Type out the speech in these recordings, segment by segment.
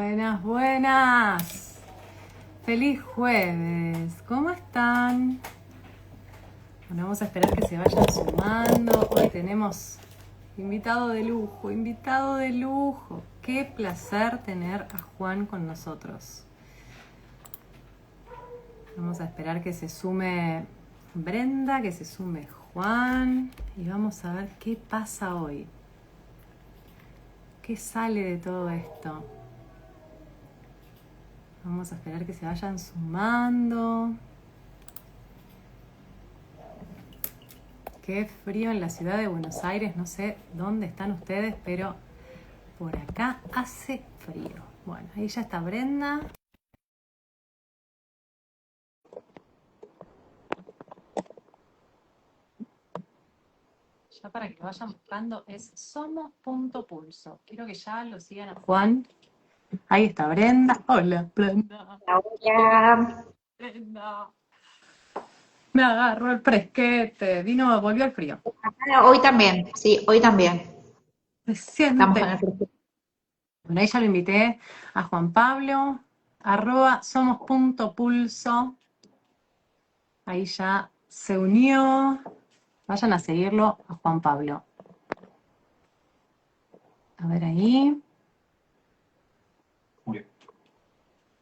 Buenas, buenas. Feliz jueves. ¿Cómo están? Bueno, vamos a esperar que se vayan sumando. Hoy tenemos invitado de lujo, invitado de lujo. Qué placer tener a Juan con nosotros. Vamos a esperar que se sume Brenda, que se sume Juan y vamos a ver qué pasa hoy. ¿Qué sale de todo esto? Vamos a esperar que se vayan sumando. Qué frío en la ciudad de Buenos Aires. No sé dónde están ustedes, pero por acá hace frío. Bueno, ahí ya está Brenda. Ya para que lo vayan buscando es somos.pulso. Quiero que ya lo sigan a Juan. Ahí está Brenda. Hola, Brenda. Hola. Brenda. Me agarró el fresquete. Volvió el frío. Hoy también, sí, hoy también. Se Estamos siente. con el fresco. Bueno, ahí ya lo invité a Juan Pablo, @somos.pulso. Ahí ya se unió. Vayan a seguirlo a Juan Pablo. A ver ahí.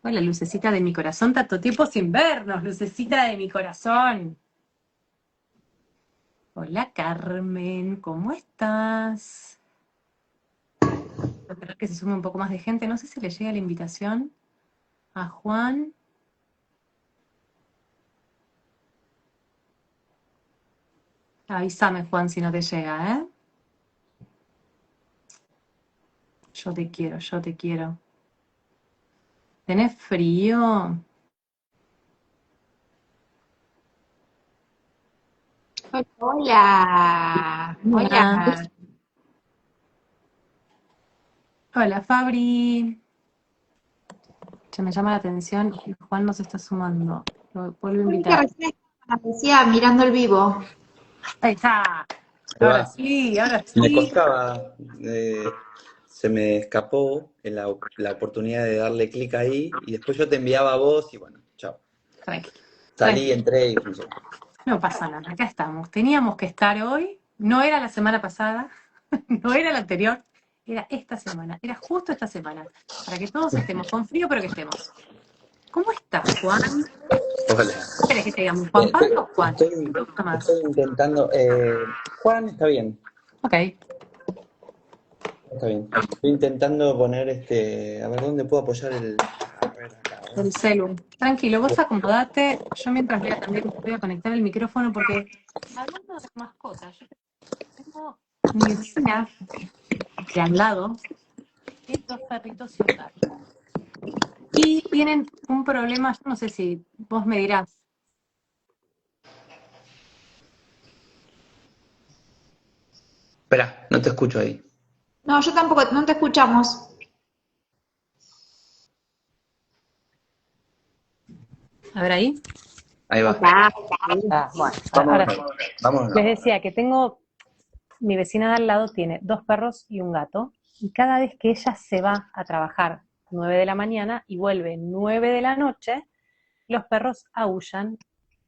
Hola, lucecita de mi corazón, tanto tiempo sin vernos, lucecita de mi corazón. Hola, Carmen, ¿cómo estás? Voy a esperar que se sume un poco más de gente. No sé si le llega la invitación a Juan. Avísame, Juan, si no te llega, ¿eh? Yo te quiero, yo te quiero. ¿Tenés frío? Hola. Hola. Hola. Hola, Fabri. Ya me llama la atención y Juan nos está sumando. Lo vuelvo a Ahorita invitar. recién decía mirando el vivo. Ahí está. Ahí Ahora va. sí, ahora Me sí. costaba, se me escapó la oportunidad de darle clic ahí y después yo te enviaba a vos y bueno, chao. Tranqui, Salí, tranqui. entré y funcionó. No pasa nada, acá estamos. Teníamos que estar hoy. No era la semana pasada, no era la anterior, era esta semana. Era justo esta semana. Para que todos estemos con frío, pero que estemos. ¿Cómo estás, Juan? Hola. ¿Querés que te digamos Juan Bien, Pablo o Juan? ¿Qué estoy, te gusta más? estoy intentando. Juan, está bien, Ok. está bien. Estoy intentando poner a ver dónde puedo apoyar a ver acá. A ver. El celu. Tranquilo, vos acomodate. Yo mientras voy a conectar el micrófono porque hablando de mascotas, yo tengo mi vecina de al lado, tiene dos perritos y un gato. Y tienen un problema, yo no sé si vos me dirás. Espera, no te escucho ahí. No, yo tampoco, no te escuchamos. A ver ahí. Ahí va. Hola. Bueno, Vamos, ahora sí. vamos. Les decía que mi vecina de al lado tiene dos perros y un gato, y cada vez que ella se va a trabajar 9 de la mañana y vuelve 9 de la noche, los perros aúllan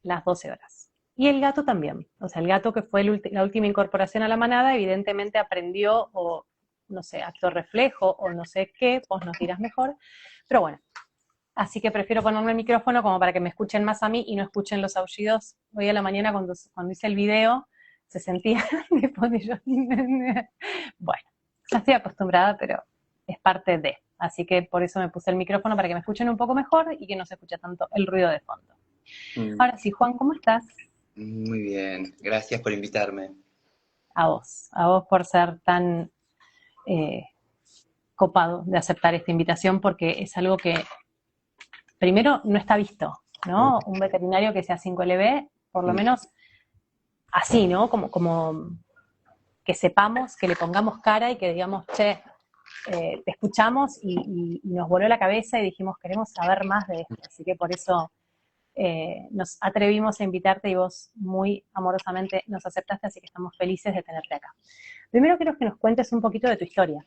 las 12 horas. Y el gato también. O sea, el gato que fue la última incorporación a la manada, evidentemente aprendió o, no sé, acto reflejo o no sé qué, vos nos dirás mejor. Pero bueno, así que prefiero ponerme el micrófono como para que me escuchen más a mí y no escuchen los aullidos. Hoy a la mañana cuando hice el video se sentía después de yo. Bueno, ya estoy acostumbrada, pero es parte de. Así que por eso me puse el micrófono para que me escuchen un poco mejor y que no se escuche tanto el ruido de fondo. Ahora sí, Juan, ¿cómo estás? Muy bien, gracias por invitarme. A vos por ser tan eh, copado de aceptar esta invitación porque es algo que primero no está visto, ¿no? Un veterinario que sea 5LB, por lo menos así, ¿no? Como que sepamos, que le pongamos cara y que digamos, che, te escuchamos y nos voló la cabeza y dijimos, queremos saber más de esto. Así que por eso nos atrevimos a invitarte y vos muy amorosamente nos aceptaste, así que estamos felices de tenerte acá. Primero quiero que nos cuentes un poquito de tu historia,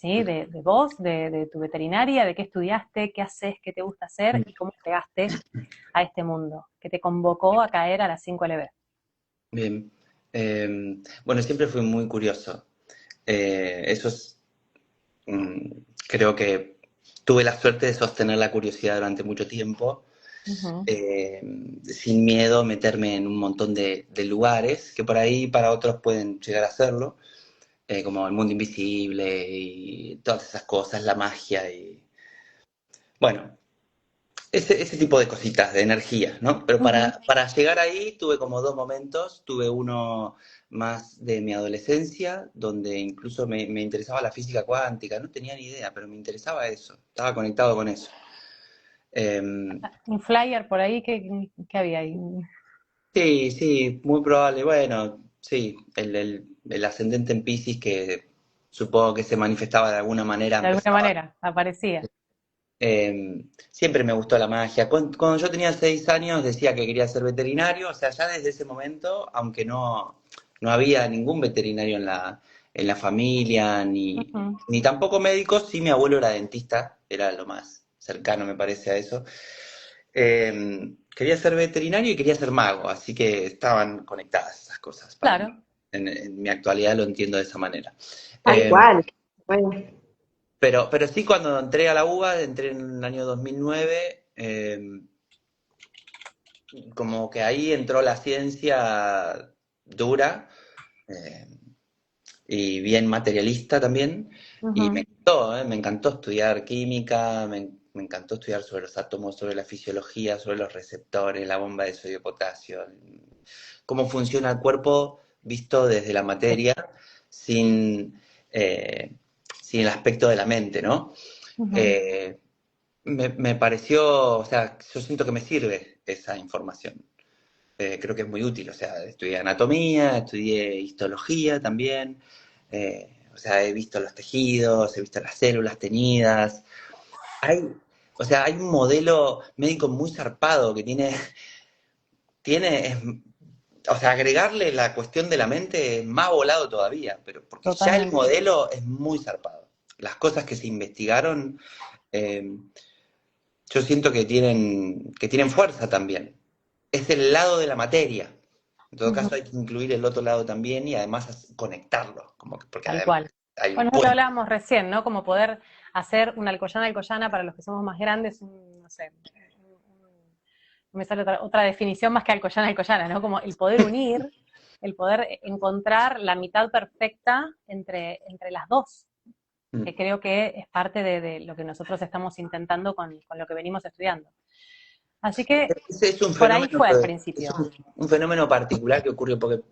¿sí? De vos, de tu veterinaria, de qué estudiaste, qué haces, qué te gusta hacer y cómo llegaste a este mundo, que te convocó a caer a las 5LB. Bien. Bueno, siempre fui muy curioso. Eso es, mm, creo que tuve la suerte de sostener la curiosidad durante mucho tiempo, Ujú. sin miedo a meterme en un montón de lugares que por ahí para otros pueden llegar a hacerlo, como el mundo invisible y todas esas cosas, la magia y, bueno, ese tipo de cositas, de energía, ¿no? Pero Ujú. para llegar ahí tuve como dos momentos. Tuve uno más de mi adolescencia, donde incluso me interesaba la física cuántica. No tenía ni idea, pero me interesaba eso. Estaba conectado con eso. Eh, Un flyer por ahí, ¿qué había ahí? sí, sí, muy probable. Bueno, sí, el ascendente en Piscis que supongo que se manifestaba de alguna manera, De alguna empezaba. manera, aparecía. Siempre me gustó la magia. Cuando yo tenía 6 años decía que quería ser veterinario, o sea, ya desde ese momento, aunque no había ningún veterinario en la familia, Ujú. ni tampoco médicos, sí mi abuelo era dentista, era lo más cercano me parece a eso. Quería ser veterinario y quería ser mago, así que estaban conectadas esas cosas para mí. Claro. En mi actualidad lo entiendo de esa manera. Tal Eh, cual. Bueno, pero sí, cuando entré a la UBA, entré en el año 2009, como que ahí entró la ciencia dura, eh, y bien materialista también, y Ujú. me encantó estudiar química, me encantó estudiar sobre los átomos, sobre la fisiología, sobre los receptores, la bomba de sodio y potasio, cómo funciona el cuerpo visto desde la materia sin, eh, sin el aspecto de la mente, ¿no? Ujú. Eh, me pareció, o sea, yo siento que me sirve esa información. Creo que es muy útil, o sea, estudié anatomía, estudié histología también, o sea, he visto los tejidos, he visto las células teñidas. Hay, o sea, hay un modelo médico muy zarpado que tiene, o sea, agregarle la cuestión de la mente es más volado todavía, pero porque ya el Totalmente. modelo es muy zarpado. Las cosas que se investigaron, eh, yo siento que tienen fuerza también. Es el lado de la materia. En todo Ujú. caso hay que incluir el otro lado también y además conectarlo, como que, porque Tal además cual. hay un Bueno, eso lo puente. hablábamos recién, ¿no? Como poder hacer una alcoyana para los que somos más grandes, no sé, no me sale otra definición más que alcoyana, ¿no? Como el poder unir, el poder encontrar la mitad perfecta entre las dos, que Mm. creo que es parte de lo que nosotros estamos intentando con lo que venimos estudiando. Así que Ese es un por ahí fenómeno, fue al es principio. un fenómeno particular que ocurre porque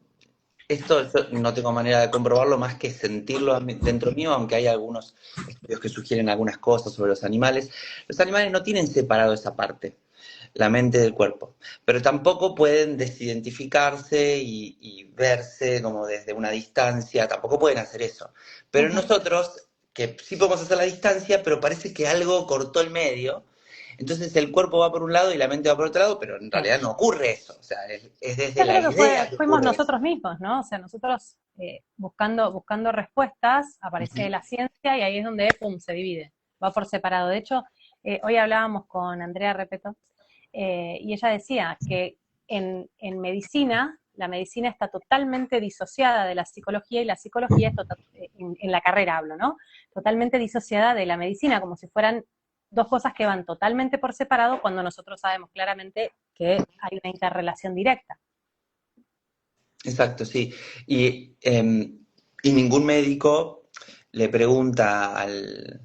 esto yo no tengo manera de comprobarlo más que sentirlo dentro mío, aunque hay algunos estudios que sugieren algunas cosas sobre los animales. Los animales no tienen separado esa parte, la mente del cuerpo, pero tampoco pueden desidentificarse y verse como desde una distancia, tampoco pueden hacer eso. Pero Ujú. nosotros, que sí podemos hacer la distancia, pero parece que algo cortó el medio, entonces el cuerpo va por un lado y la mente va por otro lado, pero en Sí. realidad no ocurre eso, o sea, es desde Yo la creo que idea que fuimos ocurre eso. nosotros mismos, ¿no? O sea, nosotros buscando respuestas, aparece la ciencia y ahí es donde, pum, se divide, va por separado. De hecho, hoy hablábamos con Andrea Repeto y ella decía que en medicina, la medicina está totalmente disociada de la psicología y la psicología es en la carrera hablo, ¿no? Totalmente disociada de la medicina, como si fueran dos cosas que van totalmente por separado cuando nosotros sabemos claramente que hay una interrelación directa. Exacto, sí. Y ningún médico le pregunta al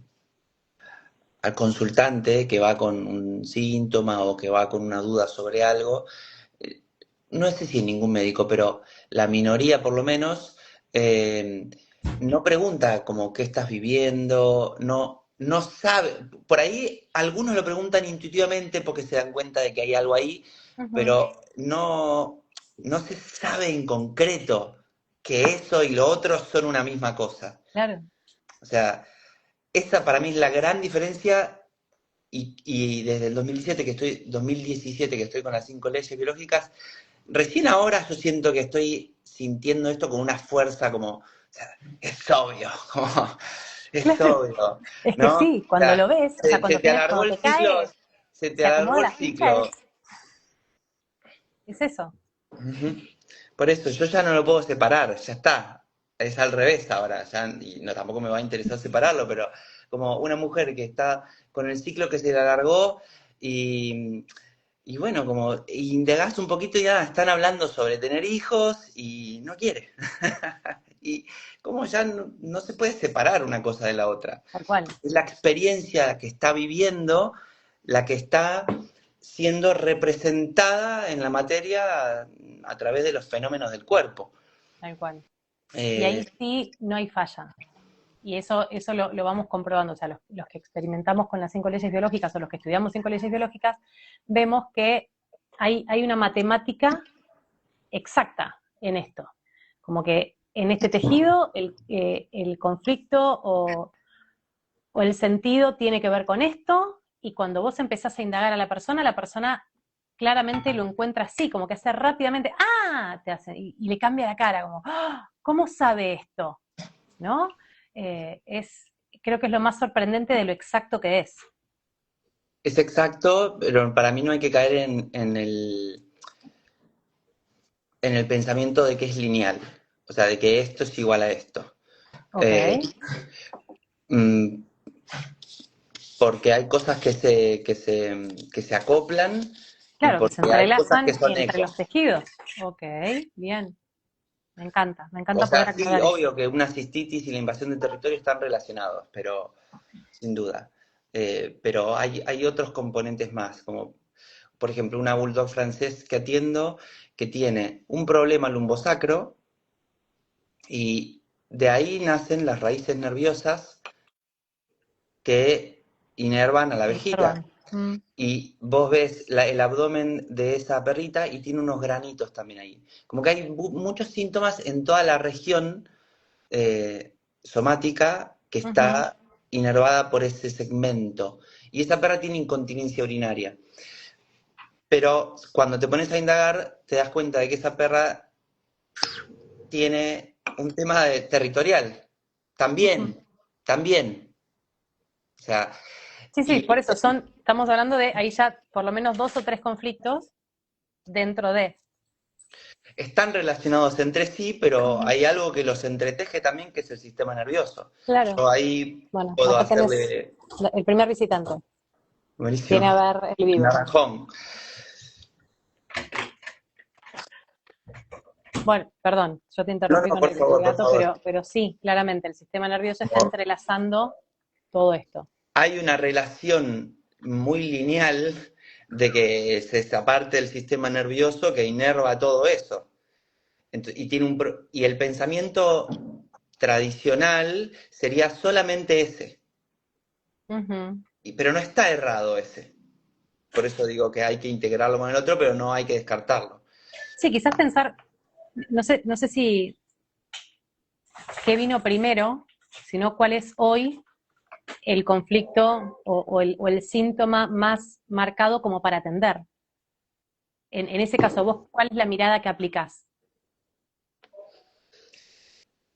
consultante que va con un síntoma o que va con una duda sobre algo, eh, no sé si ningún médico, pero la minoría por lo menos, eh, no pregunta como qué estás viviendo, no sabe. Por ahí algunos lo preguntan intuitivamente porque se dan cuenta de que hay algo ahí, Ujú. pero no se sabe en concreto que eso y lo otro son una misma cosa. Claro. O sea, esa para mí es la gran diferencia y desde el 2017 que estoy con las 5 leyes biológicas, recién ahora yo siento que estoy sintiendo esto con una fuerza como, o sea, es obvio, como, Es obvio, Es que ¿no? sí, O cuando sea, lo ves, o sea, se te alargó cuando el te ciclo, cae, se te se alargó acomoda el la ficha, ciclo. es eso, Ujú. Por eso, yo ya no lo puedo separar, ya está. Es al revés ahora, ya, y no tampoco me va a interesar separarlo, pero como una mujer que está con el ciclo que se le alargó y, y bueno, como indagás un poquito y ya están hablando sobre tener hijos y no quiere. Y como ya no se puede separar una cosa de la otra. tal cual. Es la experiencia que está viviendo la que está siendo representada en la materia a través de los fenómenos del cuerpo. Tal cual. Y Eh, ahí sí no hay falla. Y eso lo vamos comprobando. O sea, los que experimentamos con las 5 leyes biológicas o los que estudiamos 5 leyes biológicas, vemos que hay una matemática exacta en esto. Como que en este tejido el conflicto o el sentido tiene que ver con esto, y cuando vos empezás a indagar a la persona claramente lo encuentra así, como que hace rápidamente, ¡ah! Te hace, y le cambia la cara, como, ¡ah! ¿Cómo sabe esto? ¿No? Creo que es lo más sorprendente de lo exacto que es. es exacto, pero para mí no hay que caer en el pensamiento de que es lineal, o sea, de que esto es igual a esto. Ok, Eh, mm, Porque hay cosas que se acoplan y claro, que se porque hay cosas que entrelazan son entre los ecos. tejidos. Ok, bien, me O encanta poder sea, sí, aclarar eso. obvio que una cistitis y la invasión de territorio están relacionados, pero sin duda. Pero hay otros componentes más, como por ejemplo una bulldog francés que atiendo que tiene un problema lumbosacro y de ahí nacen las raíces nerviosas que inervan a la vejiga. Perdón. Mm, Y vos ves el abdomen de esa perrita y tiene unos granitos también ahí. Como que hay muchos síntomas en toda la región somática que ujú. está inervada por ese segmento. Y esa perra tiene incontinencia urinaria. Pero cuando te pones a indagar, te das cuenta de que esa perra tiene un tema territorial. Ujú. También, también. O sea, Sí, sí, y por eso estamos hablando de ahí ya por lo menos 2 o 3 conflictos dentro de. están relacionados entre sí, pero Ujú. hay algo que los entreteje también, que es el sistema nervioso. Claro. Yo ahí Bueno, puedo acá tenés hacerle... el primer visitante. Buenísimo. Viene a ver el vivo. Naranjón. Bueno, perdón, yo te No, interrumpí no, con por el favor, por gato, favor. pero sí, claramente el sistema nervioso está entrelazando todo esto. Hay una relación muy lineal de que es esa parte del sistema nervioso que inerva todo eso. Y el pensamiento tradicional sería solamente ese. Ujú. Pero no está errado ese. Por eso digo que hay que integrarlo con el otro, pero no hay que descartarlo. Sí, quizás pensar, no sé si qué vino primero, sino cuál es hoy el conflicto o el síntoma más marcado como para atender. En ese caso, vos, ¿cuál es la mirada que aplicás?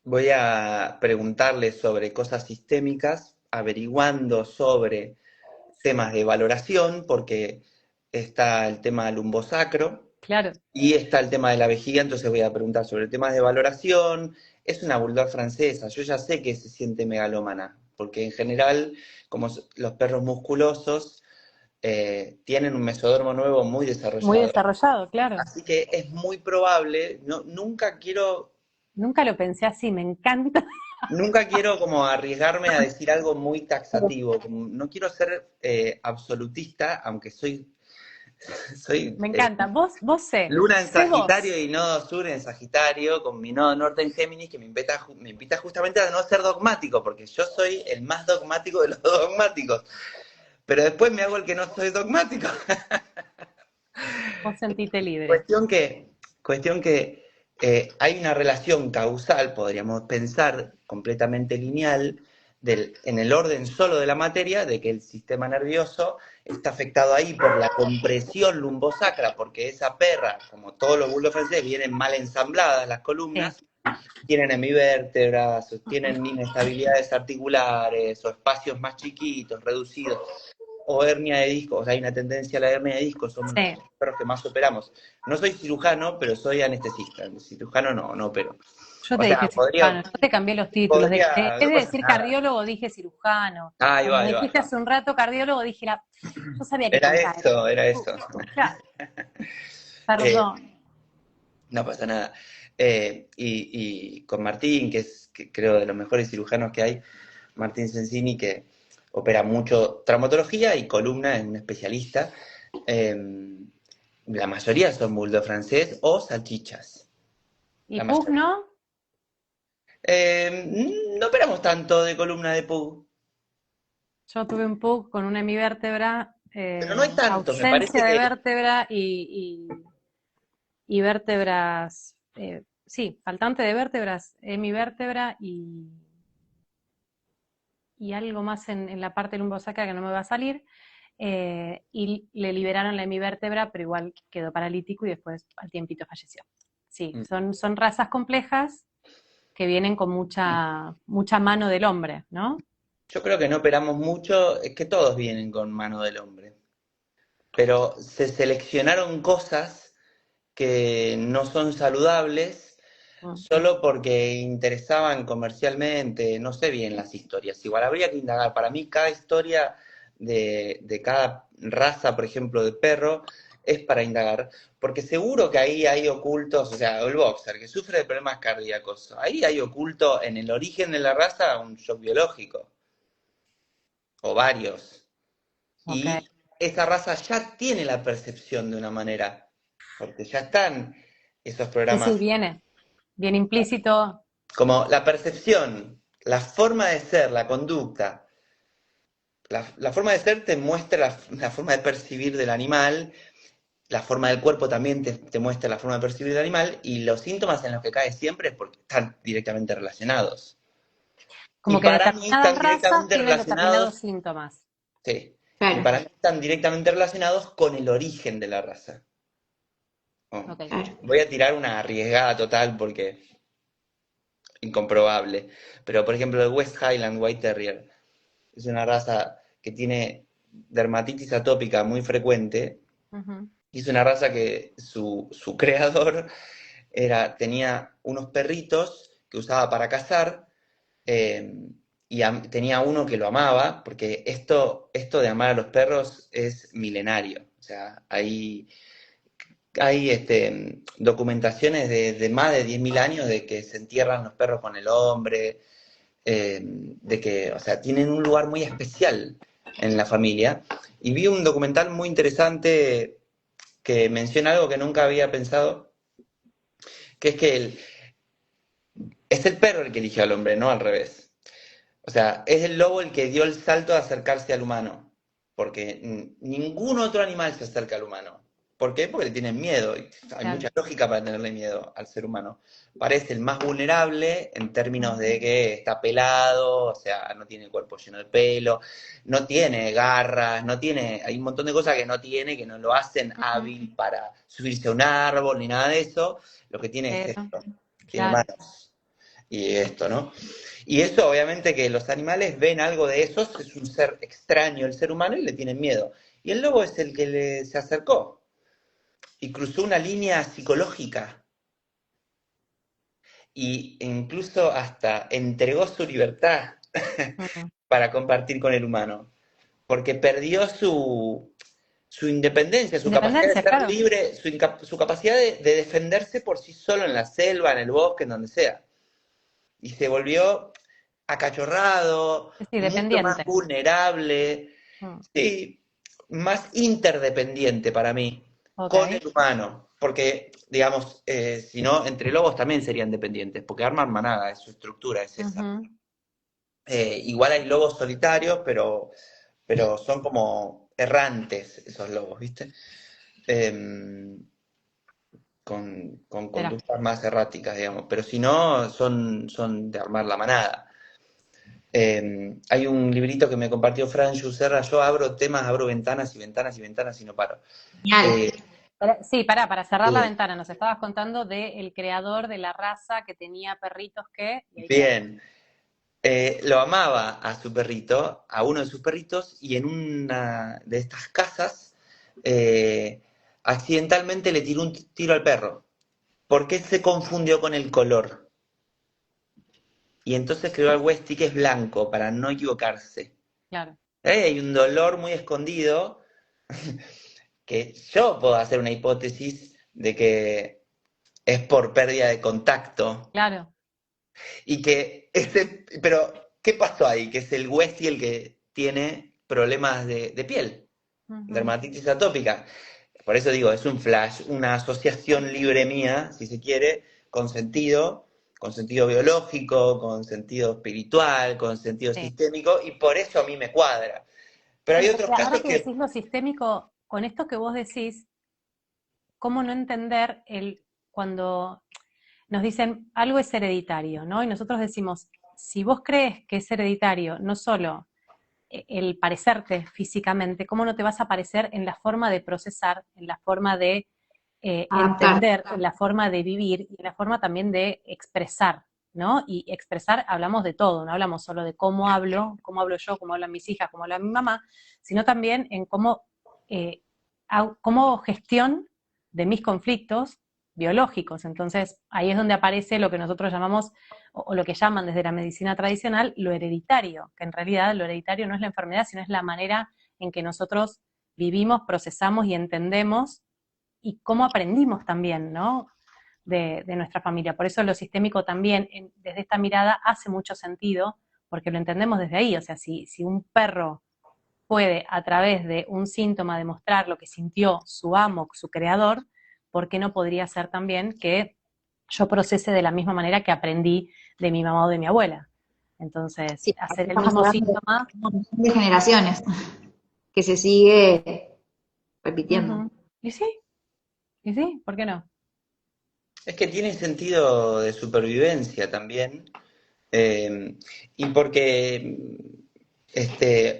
Voy a preguntarle sobre cosas sistémicas, averiguando sobre temas de valoración, porque está el tema lumbosacro Claro, y está el tema de la vejiga, entonces voy a preguntar sobre temas de valoración. Es una bulldog francesa, yo ya sé que se siente megalómana, porque en general, como los perros musculosos, tienen un mesodermo nuevo muy muy desarrollado. desarrollado, claro. Así que es muy probable, nunca quiero Nunca lo pensé así, me encanta. Nunca quiero como arriesgarme a decir algo muy taxativo, no quiero ser absolutista, aunque soy Me encanta. Vos Luna en sé Sagitario vos. y nodo sur en Sagitario, con mi nodo norte en Géminis, que me invita justamente a no ser dogmático, porque yo soy el más dogmático de los dogmáticos, pero después me hago el que no soy dogmático. Vos sentite libre. Cuestión que, cuestión que hay una relación causal, podríamos pensar, completamente lineal, en el orden solo de la materia, de que el sistema nervioso está afectado ahí por la compresión lumbosacra, porque esa perra, como todos los bulldog franceses, vienen mal ensambladas las Sí, columnas, tienen hemivértebras, o tienen inestabilidades articulares, o espacios más chiquitos, reducidos, o hernia de disco, o sea, hay una tendencia a la hernia de disco, son Sí, los perros que más operamos. No soy cirujano, pero soy anestesista. Cirujano no opero. yo O te dije sea, cirujano, yo te cambié los títulos. En no vez de pasa decir nada. cardiólogo, dije cirujano. Ahí Cuando va, me ahí va. dijiste hace un rato cardiólogo, dije, yo sabía que Era con K era. eso, era eso. Claro, Eh, perdón. no pasa nada. Y con Martín, que creo de los mejores cirujanos que hay, Martín Sensini, que opera mucho traumatología y columna, es un especialista. Eh, la mayoría son bulldog francés o salchichas. ¿Y La Pug mayoría. no? No operamos tanto de columna de Pug, Yo tuve un Pug con una hemivértebra, pero no hay tantos. Me parece ausencia de que vértebra y vértebras, sí, faltante de vértebras, hemivértebra y algo más en la parte lumbosacra que no me va a salir. Y le liberaron la hemivértebra, pero igual quedó paralítico y después al tiempito falleció. Sí, son razas complejas que vienen con mucha mano del hombre, ¿no? yo creo que no operamos mucho, es que todos vienen con mano del hombre. Pero se seleccionaron cosas que no son saludables Mm. solo porque interesaban comercialmente, no sé bien las historias. Igual habría que indagar. Para mí, cada historia de cada raza, por ejemplo, de perro, es para indagar. Porque seguro que ahí hay ocultos, o sea, el boxer que sufre de problemas cardíacos, ahí hay oculto en el origen de la raza un shock biológico, o varios. Ok. Y esa raza ya tiene la percepción de una manera, porque ya están esos Sí, sí, programas. viene implícito. Como la percepción, la forma de ser, la conducta. La forma de ser te muestra la forma de percibir del animal, la forma del cuerpo también te muestra la forma de percibir del animal, y los síntomas en los que cae siempre es porque están directamente relacionados. Y Como que para mí determinadas están razas directamente tienen determinados relacionados, síntomas. sí, y Claro, para mí están directamente relacionados con el origen de la raza. Oh, Ok. claro. voy a tirar una arriesgada total porque incomprobable. Pero, por ejemplo, el West Highland White Terrier es una raza que tiene dermatitis atópica muy frecuente. Ujú. Y es una raza que su creador tenía unos perritos que usaba para cazar, eh, y tenía uno que lo amaba, porque esto de amar a los perros es milenario. O sea, hay documentaciones de más de 10.000 años de que se entierran los perros con el hombre, de que, o sea, tienen un lugar muy especial en la familia. Y vi un documental muy interesante que menciona algo que nunca había pensado, que es que es el perro el que eligió al hombre, no al revés. O sea, es el lobo el que dio el salto de acercarse al humano, porque ningún otro animal se acerca al humano. ¿Por qué? Porque le tienen miedo. Y hay Claro. mucha lógica para tenerle miedo al ser humano. Parece el más vulnerable en términos Mm. de que está pelado, o sea, no tiene el cuerpo lleno de pelo, no tiene garras, hay un montón de cosas que no tiene, que no lo hacen Ujú. hábil para subirse a un árbol ni nada de eso. Lo que tiene es Pero, esto, tiene claro. manos y esto, ¿no? Y eso obviamente que los animales ven algo de eso, es un ser extraño el ser humano y le tienen miedo. Y el lobo es el que se acercó y cruzó una línea psicológica y incluso hasta entregó su libertad Mm. para compartir con el humano, porque perdió su independencia, su capacidad de Independencia, ser claro. libre, su capacidad de defenderse por sí solo en la selva, en el bosque, en donde sea. Y se volvió acachorrado, Sí, sí, mucho más dependiente. vulnerable, Mm. sí, más interdependiente para mí con Ok. el humano. Porque, digamos, si no, entre lobos también serían dependientes, porque arman manada, su estructura es esa. Ujú. Igual hay lobos solitarios, pero son como errantes esos lobos, ¿viste? Eh, con Espera. conductas más erráticas, digamos. Pero si no, son de armar la manada. Hay un librito que me compartió Fran Yuserra, yo abro temas, abro ventanas y ventanas y ventanas y no paro. Genial. Eh, Sí, para cerrar la Eh, ventana, nos estabas contando del creador de la raza que tenía perritos que, y ahí quedamos. Bien, lo amaba a su perrito, a uno de sus perritos, y en una de estas casas eh, accidentalmente le tiró un tiro al perro, porque se confundió con el color. Y entonces creó al Westie que es blanco, para no equivocarse. Claro, Hay un dolor muy escondido que yo puedo hacer una hipótesis de que es por pérdida de contacto. claro. Y que pero, ¿qué pasó ahí? Que es el Westie el que tiene problemas de piel, Ujú. dermatitis atópica. Por eso digo, es un flash, una asociación libre mía, si se quiere, con sentido biológico, con sentido espiritual, con sentido Sí. sistémico, y por eso a mí me cuadra. Pero hay Sí, otros porque ahora casos que que, decís lo sistémico, con esto que vos decís, ¿cómo no entender cuando nos dicen algo es hereditario, ¿no? Y nosotros decimos, si vos crees que es hereditario, no solo el parecerte físicamente, ¿cómo no te vas a parecer en la forma de procesar, en la forma de Adaptar. entender, en la forma de vivir y en la forma también de expresar, ¿no? Y expresar, hablamos de todo, no hablamos solo de cómo hablo yo, cómo hablan mis hijas, cómo habla mi mamá, sino también en eh, cómo gestión de mis conflictos biológicos. Entonces, ahí es donde aparece lo que nosotros llamamos, o lo que llaman desde la medicina tradicional, lo hereditario, que en realidad lo hereditario no es la enfermedad, sino es la manera en que nosotros vivimos, procesamos y entendemos y cómo aprendimos también, ¿no? De nuestra familia. Por eso lo sistémico también, desde esta mirada, hace mucho sentido, porque lo entendemos desde ahí. O sea, si un perro puede a través de un síntoma demostrar lo que sintió su amo, su creador, ¿por qué no podría ser también que yo procese de la misma manera que aprendí de mi mamá o de mi abuela? Entonces, Sí, hacer el estamos mismo hablando de síntoma. un montón de generaciones que se sigue repitiendo. Uh-huh. Y sí, ¿por qué no? es que tiene sentido de supervivencia también. Eh, y porque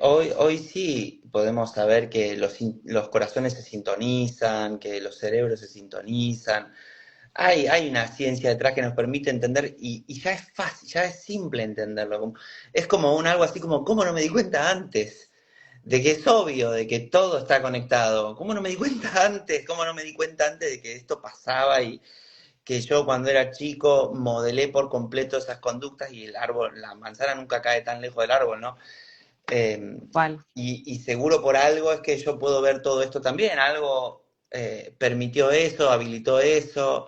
hoy sí podemos saber que los corazones se sintonizan, que los cerebros se sintonizan. Hay una ciencia detrás que nos permite entender y ya es fácil, ya es simple entenderlo. Es como algo así como, ¿cómo no me di cuenta antes? De que es obvio, de que todo está conectado. ¿Cómo no me di cuenta antes? ¿Cómo no me di cuenta antes de que esto pasaba y que yo cuando era chico modelé por completo esas conductas y el árbol, la manzana nunca cae tan lejos del árbol, ¿no? Eh, ¿Cuál? y seguro por algo es que yo puedo ver todo esto también, algo permitió eso, habilitó eso.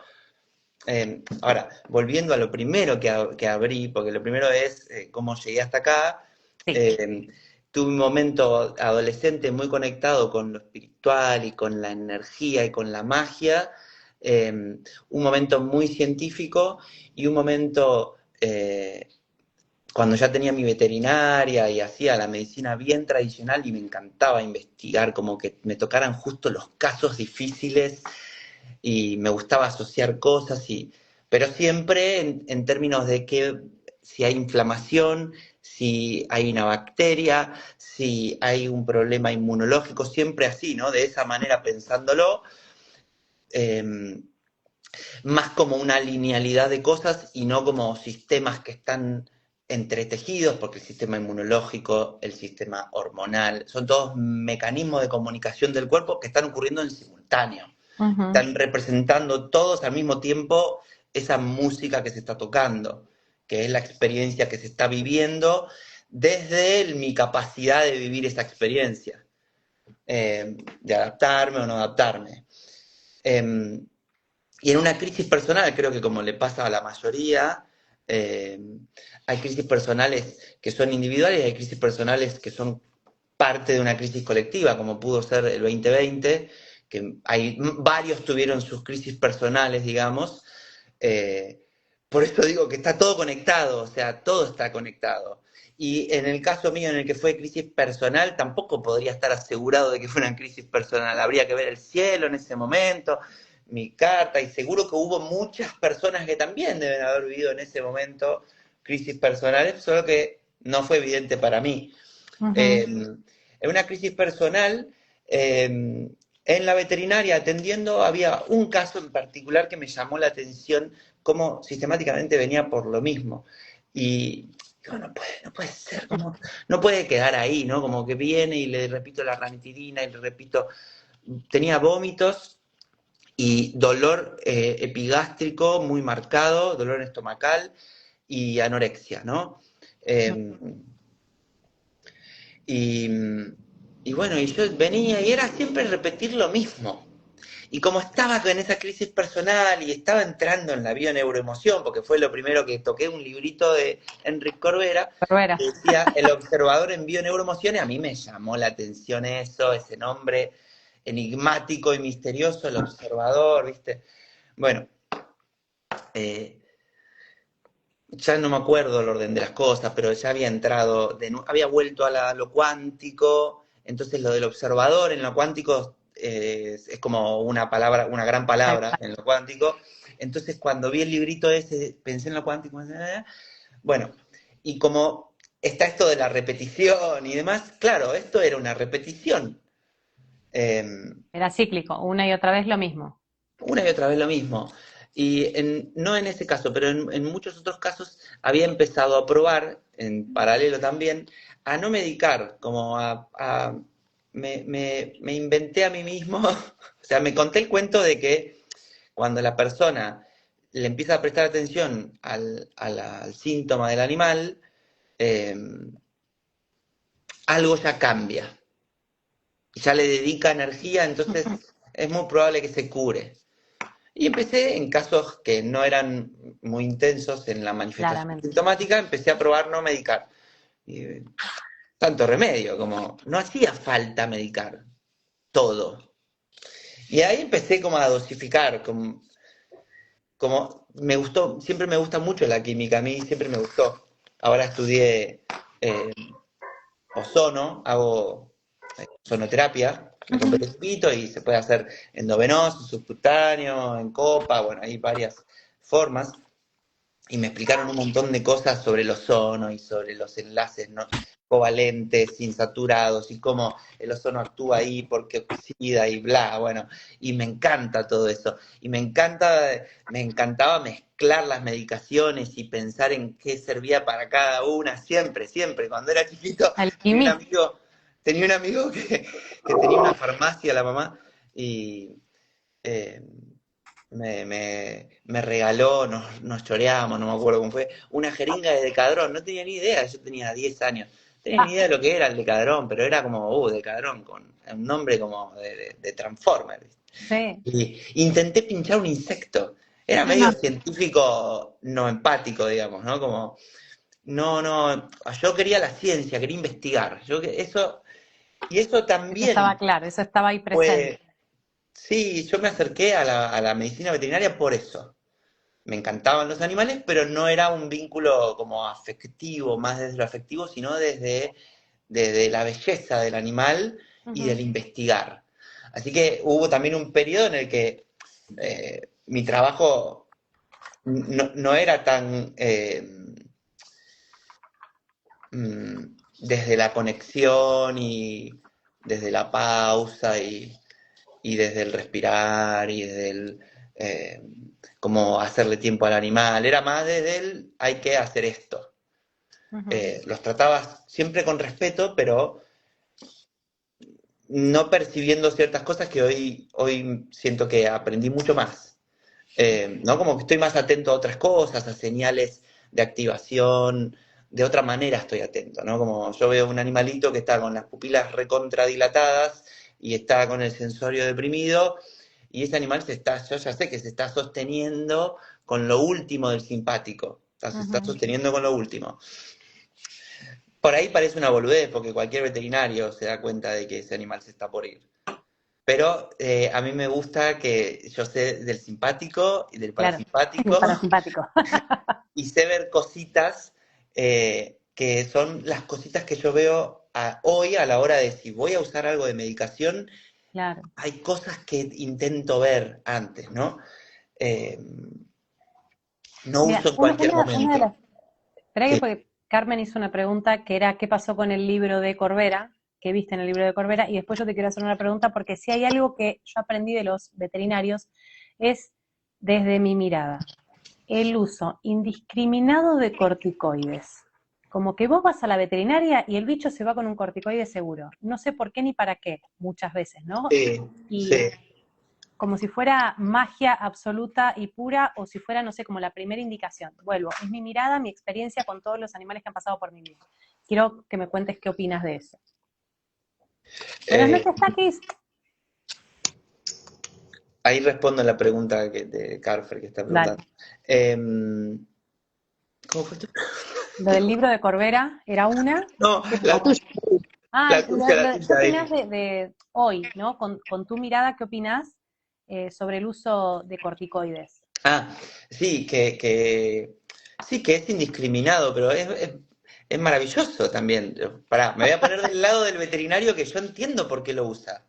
Ahora, volviendo a lo primero que abrí, porque lo primero es cómo llegué hasta acá, Sí. eh, tuve un momento adolescente muy conectado con lo espiritual y con la energía y con la magia, eh, un momento muy científico y un momento cuando ya tenía mi veterinaria y hacía la medicina bien tradicional y me encantaba investigar, como que me tocaran justo los casos difíciles y me gustaba asociar cosas, pero siempre en términos de que si hay inflamación, si hay una bacteria, si hay un problema inmunológico, siempre así, ¿no? De esa manera pensándolo, eh, más como una linealidad de cosas y no como sistemas que están entretejidos, porque el sistema inmunológico, el sistema hormonal, son todos mecanismos de comunicación del cuerpo que están ocurriendo en simultáneo. Uh-huh. Están representando todos al mismo tiempo esa música que se está tocando, que es la experiencia que se está viviendo desde mi capacidad de vivir esa experiencia, de adaptarme o no adaptarme. Eh, y en una crisis personal, creo que como le pasa a la mayoría, eh, hay crisis personales que son individuales y hay crisis personales que son parte de una crisis colectiva, como pudo ser el 2020, que varios tuvieron sus crisis personales, digamos. Eh, por eso digo que está todo conectado, o sea, todo está conectado. Y en el caso mío, en el que fue crisis personal, tampoco podría estar asegurado de que fue una crisis personal. Habría que ver el cielo en ese momento, mi carta, y seguro que hubo muchas personas que también deben haber vivido en ese momento crisis personales, solo que no fue evidente para mí. Uh-huh. En una crisis personal, eh, En la veterinaria atendiendo había un caso en particular que me llamó la atención, cómo sistemáticamente venía por lo mismo. Y digo, no puede ser, como, no puede quedar ahí, ¿no? Como que viene y le repito la ranitidina y le repito, tenía vómitos y dolor epigástrico muy marcado, dolor estomacal y anorexia, ¿no? Eh, y, y bueno, y yo venía y era siempre repetir lo mismo. Y como estaba con esa crisis personal y estaba entrando en la bioneuroemoción, porque fue lo primero que toqué, un librito de Enrique Corbera, Corbera. que decía El observador en bioneuroemoción, y a mí me llamó la atención eso, ese nombre enigmático y misterioso, el observador, ¿viste? Bueno, eh, ya no me acuerdo el orden de las cosas, pero ya había entrado, había vuelto a lo cuántico, entonces lo del observador en lo cuántico es como una palabra, una gran palabra en lo cuántico. Entonces cuando vi el librito ese, pensé en lo cuántico, bueno, y como está esto de la repetición y demás, claro, esto era una repetición. Eh, Era cíclico, una y otra vez lo mismo. Una y otra vez lo mismo. Y no en ese caso, pero en muchos otros casos había empezado a probar, en paralelo también, a no medicar, como me inventé a mí mismo, o sea, me conté el cuento de que cuando la persona le empieza a prestar atención al síntoma del animal, eh, algo ya cambia, y ya le dedica energía, entonces es muy probable que se cure. Y empecé en casos que no eran muy intensos en la manifestación Claramente. sintomática, empecé a probar no medicar. Y, tanto remedio, como no hacía falta medicar todo. Y ahí empecé como a dosificar, como me gustó, siempre me gusta mucho la química, a mí siempre me gustó. Ahora estudié eh, ozono, hago sonoterapia, me compré el equipito y se puede hacer endovenoso, subcutáneo, en copa, bueno, hay varias formas. Y me explicaron un montón de cosas sobre el ozono y sobre los enlaces, ¿no?, covalentes, insaturados, y cómo el ozono actúa ahí porque oxida y bla, bueno, y me encanta todo eso. Y me encantaba mezclar las medicaciones y pensar en qué servía para cada una, siempre, siempre. Cuando era chiquito tenía un Alquimista. amigo, tenía un amigo que tenía una farmacia, la mamá, y eh, me regaló, nos choreamos, no me acuerdo cómo fue, una jeringa de Decadrón, no tenía ni idea, yo tenía 10 años, no tenía ni idea de lo que era el Decadrón, pero era como, Decadrón, con un nombre como de Transformer. Sí. Y intenté pinchar un insecto, era medio científico no empático, digamos, ¿no? Como, no, yo quería la ciencia, quería investigar, y eso Eso estaba también claro, eso estaba ahí presente. fue. Sí, yo me acerqué a la medicina veterinaria por eso. Me encantaban los animales, pero no era un vínculo como afectivo, más desde lo afectivo, sino desde la belleza del animal y del Ujú. investigar. Así que hubo también un periodo en el que mi trabajo no era tan desde la conexión y desde la pausa y desde el respirar y desde el como hacerle tiempo al animal, era más desde el hay que hacer esto. Ujú. Los trataba siempre con respeto, pero no percibiendo ciertas cosas que hoy siento que aprendí mucho más. ¿No? Como que estoy más atento a otras cosas, a señales de activación, de otra manera estoy atento, ¿no? Como yo veo un animalito que está con las pupilas recontradilatadas y está con el sensorio deprimido, y ese animal yo ya sé que se está sosteniendo con lo último del simpático, se está Ujú. sosteniendo con lo último. Por ahí parece una boludez, porque cualquier veterinario se da cuenta de que ese animal se está por ir. Pero a mí me gusta que yo sé del simpático y del Claro, parasimpático parasimpático. y sé ver cositas que son las cositas que yo veo hoy a la hora de si voy a usar algo de medicación, Claro. hay cosas que intento ver antes, ¿no? Eh, no Mira, uso en cualquier una de momento. las. Espera que Sí. porque Carmen hizo una pregunta que era ¿qué pasó con el libro de Corbera? que viste en el libro de Corbera, y después yo te quiero hacer una pregunta, porque si hay algo que yo aprendí de los veterinarios, es desde mi mirada, el uso indiscriminado de corticoides. Como que vos vas a la veterinaria y el bicho se va con un corticoide seguro. No sé por qué ni para qué, muchas veces, ¿no? Sí, Y sí. como si fuera magia absoluta y pura, o si fuera, no sé, como la primera indicación. Vuelvo, es mi mirada, mi experiencia con todos los animales que han pasado por mi vida. Quiero que me cuentes qué opinas de eso. Buenas Eh, noches, Takis. ahí respondo a la pregunta de Carfer que está Dale. preguntando. ¿Cómo fue esto? Lo del libro de Corbera era una. No, La tuya. la tuya, la ¿Qué tuya, opinás de hoy, ¿no? Con tu mirada, ¿qué opinás sobre el uso de corticoides? Ah, sí, sí, que es indiscriminado, pero es maravilloso también. Pará, me voy a poner del lado del veterinario que yo entiendo por qué lo usa.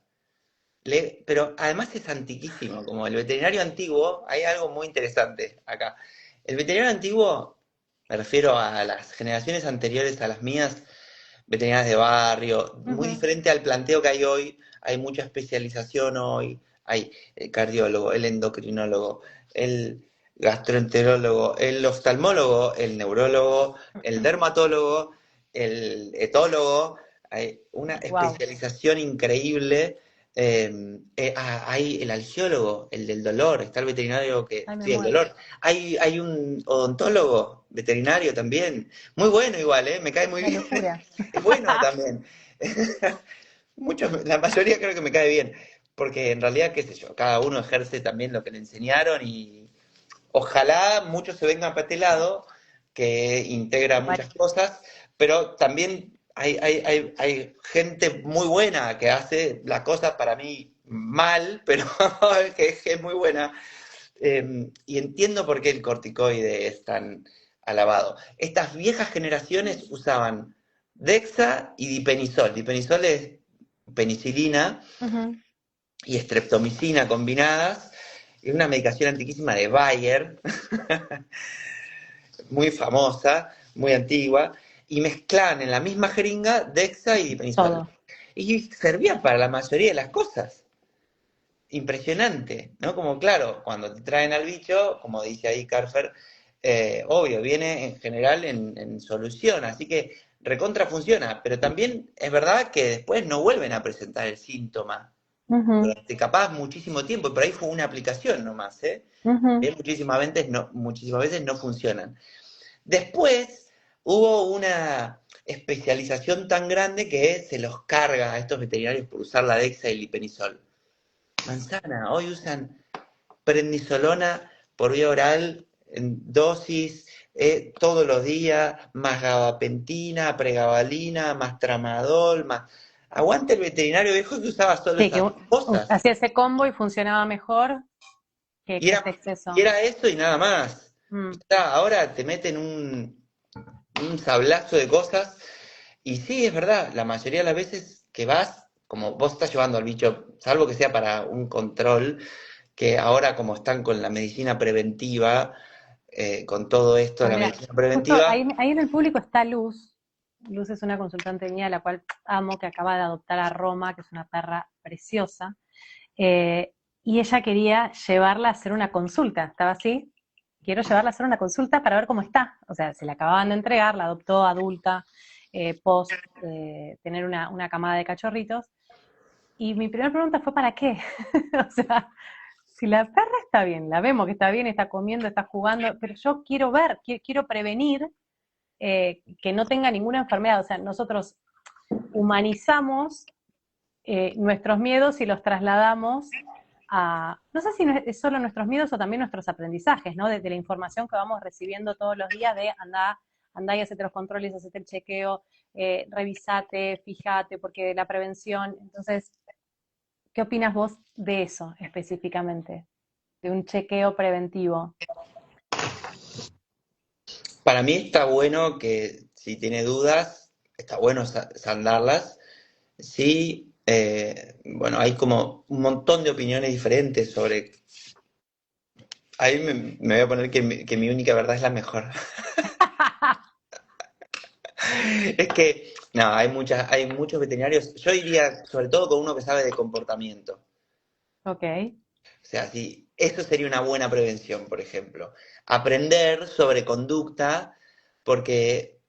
Pero además es antiquísimo, como el veterinario antiguo, hay algo muy interesante acá. El veterinario antiguo, me refiero a las generaciones anteriores a las mías, veterinarias de barrio, muy Ujú. diferente al planteo que hay hoy, hay mucha especialización hoy, hay el cardiólogo, el endocrinólogo, el gastroenterólogo, el oftalmólogo, el neurólogo, el dermatólogo, el etólogo, hay una Wow. especialización increíble. Hay el algiólogo, el del dolor, está el veterinario que Ay, me estudia el muero. dolor. Hay un odontólogo veterinario también, muy bueno igual, me cae muy Una bien. locura. Es bueno también. La mayoría creo que me cae bien, porque en realidad, qué sé yo, cada uno ejerce también lo que le enseñaron y ojalá muchos se vengan para este lado, que integra muchas cosas, pero también hay gente muy buena que hace la cosa para mí mal, pero que es muy buena. Y entiendo por qué el corticoide es tan alabado. Estas viejas generaciones usaban Dexa y Dipenisol. Dipenisol es penicilina Ujú. y streptomicina combinadas. Es una medicación antiquísima de Bayer, muy famosa, muy antigua, y mezclaban en la misma jeringa Dexa y Dipenisol. Todo. Y servía para la mayoría de las cosas. Impresionante, ¿no? Como claro, cuando te traen al bicho, como dice ahí Carfer, obvio, viene en general en solución, así que recontra funciona, pero también es verdad que después no vuelven a presentar el síntoma Ujú, durante capaz muchísimo tiempo, y por ahí fue una aplicación nomás, ¿eh? ujú. Muchísimas veces no funcionan. Después hubo una especialización tan grande que se los carga a estos veterinarios por usar la Dexa y el lipenisol. Manzana, hoy usan prednisolona por vía oral en dosis todos los días, más gabapentina, pregabalina, más tramadol, más... Aguante el veterinario viejo que usaba solo Sí, que esas dos cosas. hacía ese combo y funcionaba mejor Y que era, este y exceso. era eso y nada más. Mm. Ahora te meten un sablazo de cosas. Y sí, es verdad, la mayoría de las veces que vas, como vos estás llevando al bicho, salvo que sea para un control, que ahora como están con la medicina preventiva, con todo esto de Bueno, la mira, medicina justo preventiva, ahí en el público está Luz. Luz es una consultante mía, la cual amo, que acaba de adoptar a Roma, que es una perra preciosa. Eh, y ella quería llevarla a hacer una consulta. Estaba así, quiero llevarla a hacer una consulta para ver cómo está. O sea, se la acababan de entregar, la adoptó adulta, post tener una camada de cachorritos. Y mi primera pregunta fue, ¿para qué? O sea, si la perra está bien, la vemos que está bien, está comiendo, está jugando, pero yo quiero ver, quiero prevenir que no tenga ninguna enfermedad. O sea, nosotros humanizamos nuestros miedos y los trasladamos a, no sé si es solo nuestros miedos o también nuestros aprendizajes, ¿no? De la información que vamos recibiendo todos los días de andá y hacete los controles, hacete el chequeo, revisate, fíjate, porque la prevención. Entonces, ¿qué opinas vos de eso específicamente? De un chequeo preventivo. para mí está bueno que si tiene dudas, está bueno sandarlas. Sí, bueno, hay como un montón de opiniones diferentes sobre... Ahí me voy a poner que mi única verdad es la mejor. Es que No, hay muchos veterinarios. Yo iría sobre todo con uno que sabe de comportamiento. Ok. O sea, sí, eso sería una buena prevención, por ejemplo. Aprender sobre conducta, porque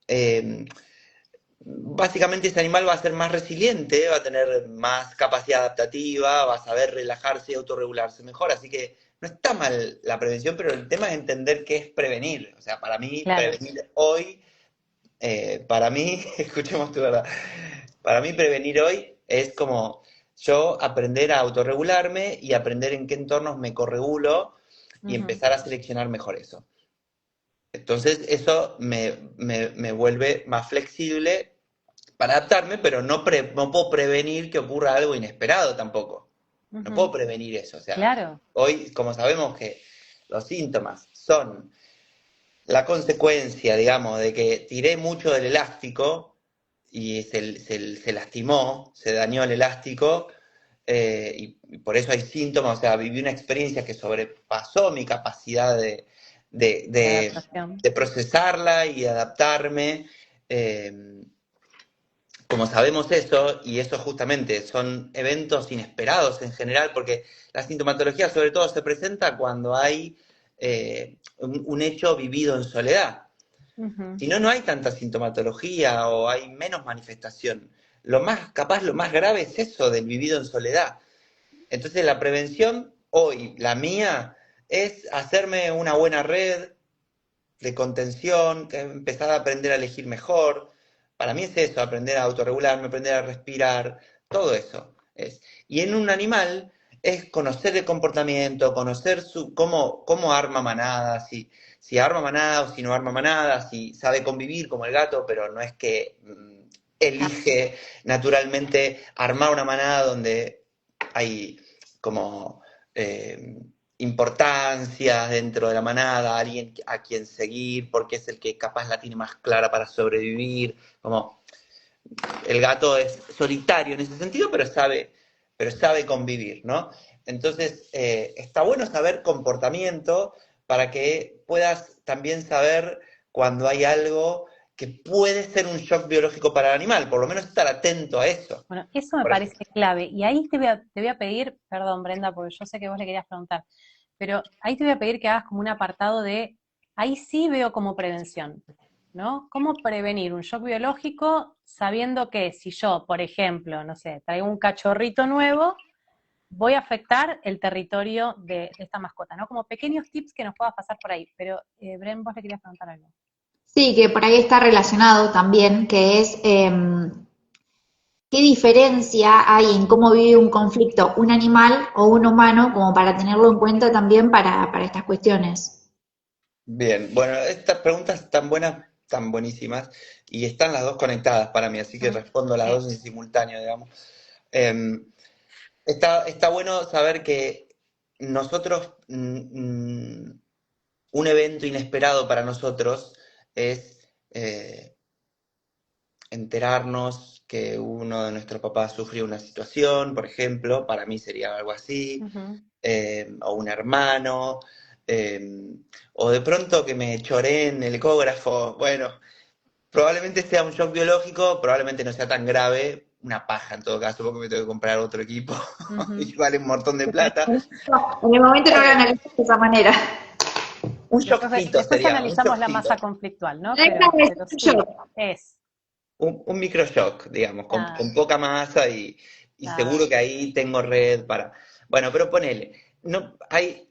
básicamente ese animal va a ser más resiliente, va a tener más capacidad adaptativa, va a saber relajarse y autorregularse mejor. Así que no está mal la prevención, pero el tema es entender qué es prevenir. O sea, para mí, Claro. prevenir hoy, para mí, escuchemos tu verdad, para mí prevenir hoy es como yo aprender a autorregularme y aprender en qué entornos me corregulo y Ujú, empezar a seleccionar mejor eso. Entonces eso me vuelve más flexible para adaptarme, pero no puedo prevenir que ocurra algo inesperado tampoco. No puedo ujú. prevenir eso. O sea, Claro. hoy, como sabemos que los síntomas son la consecuencia, digamos, de que tiré mucho del elástico y se lastimó, se dañó el elástico, y por eso hay síntomas, o sea, viví una experiencia que sobrepasó mi capacidad de, De de- adaptación. de procesarla y adaptarme. eh, Como sabemos eso, y eso justamente son eventos inesperados en general, porque la sintomatología sobre todo se presenta cuando hay un hecho vivido en soledad. Ujú. Si no, no hay tanta sintomatología o hay menos manifestación. Lo más capaz, lo más grave es eso del vivido en soledad. Entonces la prevención hoy, la mía, es hacerme una buena red de contención, que empezar a aprender a elegir mejor. Para mí es eso, aprender a autorregularme, aprender a respirar, todo eso es. Y en un animal es conocer el comportamiento, conocer cómo arma manada, si arma manada o si no arma manada, si sabe convivir como el gato, pero no es que elige naturalmente armar una manada donde hay como importancias dentro de la manada, alguien a quien seguir, porque es el que capaz la tiene más clara para sobrevivir, como el gato es solitario en ese sentido, pero sabe convivir, ¿no? Entonces, está bueno saber comportamiento para que puedas también saber cuando hay algo que puede ser un shock biológico para el animal, por lo menos estar atento a eso. Bueno, eso me Por parece ejemplo, clave. Y ahí te voy a pedir, perdón Brenda, porque yo sé que vos le querías preguntar, pero ahí te voy a pedir que hagas como un apartado de, ahí sí veo como prevención, ¿no? ¿Cómo prevenir un shock biológico sabiendo que si yo, por ejemplo, no sé, traigo un cachorrito nuevo, voy a afectar el territorio de esta mascota, ¿no? Como pequeños tips que nos puedas pasar por ahí. Pero, Bren, vos le querías preguntar algo. Sí, que por ahí está relacionado también, que es qué diferencia hay en cómo vive un conflicto un animal o un humano, como para tenerlo en cuenta también para estas cuestiones. bien, bueno, estas preguntas están buenas, tan buenísimas, y están las dos conectadas para mí, así que Mm, respondo las sí. dos en simultáneo, digamos. Eh, está bueno saber que nosotros, un evento inesperado para nosotros es enterarnos que uno de nuestros papás sufrió una situación, por ejemplo, para mí sería algo así, Ujú. o un hermano, eh, o de pronto que me choré en el ecógrafo. Bueno, probablemente sea un shock biológico, probablemente no sea tan grave, una paja en todo caso, porque me tengo que comprar otro equipo Ujú. y vale un montón de plata. En el momento no lo Bueno, analizas de esa manera. un Después, shockcito después sería, un analizamos la shockcito. masa conflictual, ¿no? Deja de Pero ser sí, yo. es. Un microshock, digamos, Ah, con poca masa y ah, seguro que ahí tengo red para... Bueno, pero ponele, no, hay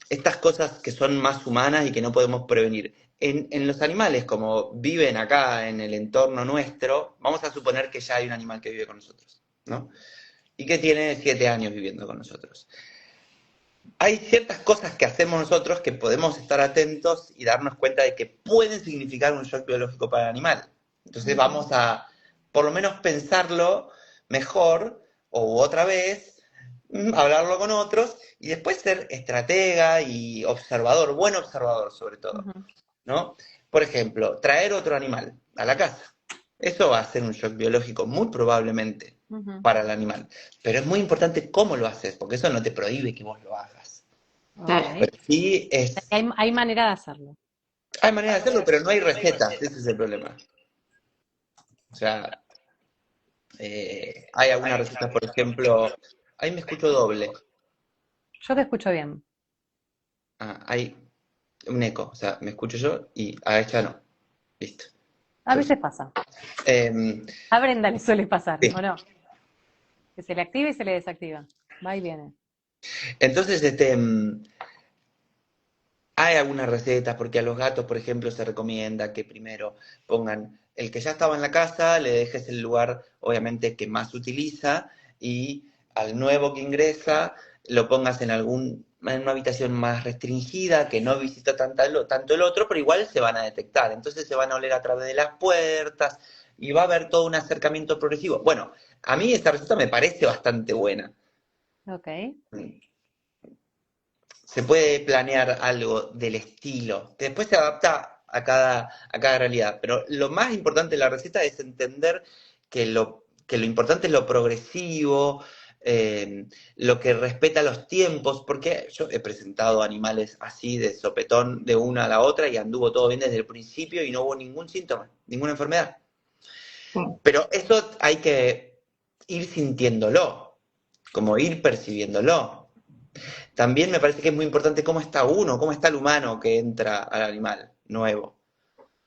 estas cosas que son más humanas y que no podemos prevenir. En los animales, como viven acá en el entorno nuestro, vamos a suponer que ya hay un animal que vive con nosotros, ¿no? Y que tiene 7 años viviendo con nosotros. Hay ciertas cosas que hacemos nosotros que podemos estar atentos y darnos cuenta de que pueden significar un shock biológico para el animal. Entonces ujú. vamos a, por lo menos, pensarlo mejor o otra vez, hablarlo con otros y después ser estratega y observador, buen observador sobre todo, Ujú, ¿no? Por ejemplo, traer otro animal a la casa. Eso va a ser un shock biológico muy probablemente ujú. para el animal. Pero es muy importante cómo lo haces, porque eso no te prohíbe que vos lo hagas. Ok. Claro. Pero sí es, Hay manera de hacerlo. hay manera de hacerlo, pero no hay recetas, ese es el problema. O sea, Hay algunas recetas, por ejemplo, ahí me escucho doble. Yo te escucho bien. Hay un eco, o sea, me escucho yo y a ella no. Listo. A Entonces, veces pasa. em, A Brenda le suele pasar, sí. ¿o no? Que se le activa y se le desactiva. Va y viene. Entonces, hay algunas recetas, porque a los gatos, por ejemplo, se recomienda que primero pongan el que ya estaba en la casa, le dejes el lugar, obviamente, que más utiliza, y al nuevo que ingresa, lo pongas en una habitación más restringida, que no visita tanto el otro, pero igual se van a detectar. Entonces se van a oler a través de las puertas, y va a haber todo un acercamiento progresivo. Bueno, a mí esta receta me parece bastante buena. Ok. Se puede planear algo del estilo, que después se adapta a cada realidad. Pero lo más importante de la receta es entender que lo importante es lo progresivo, lo que respeta los tiempos, porque yo he presentado animales así de sopetón de una a la otra y anduvo todo bien desde el principio y no hubo ningún síntoma, ninguna enfermedad. Sí. Pero eso hay que ir sintiéndolo, como ir percibiéndolo. También me parece que es muy importante cómo está uno, cómo está el humano que entra al animal nuevo.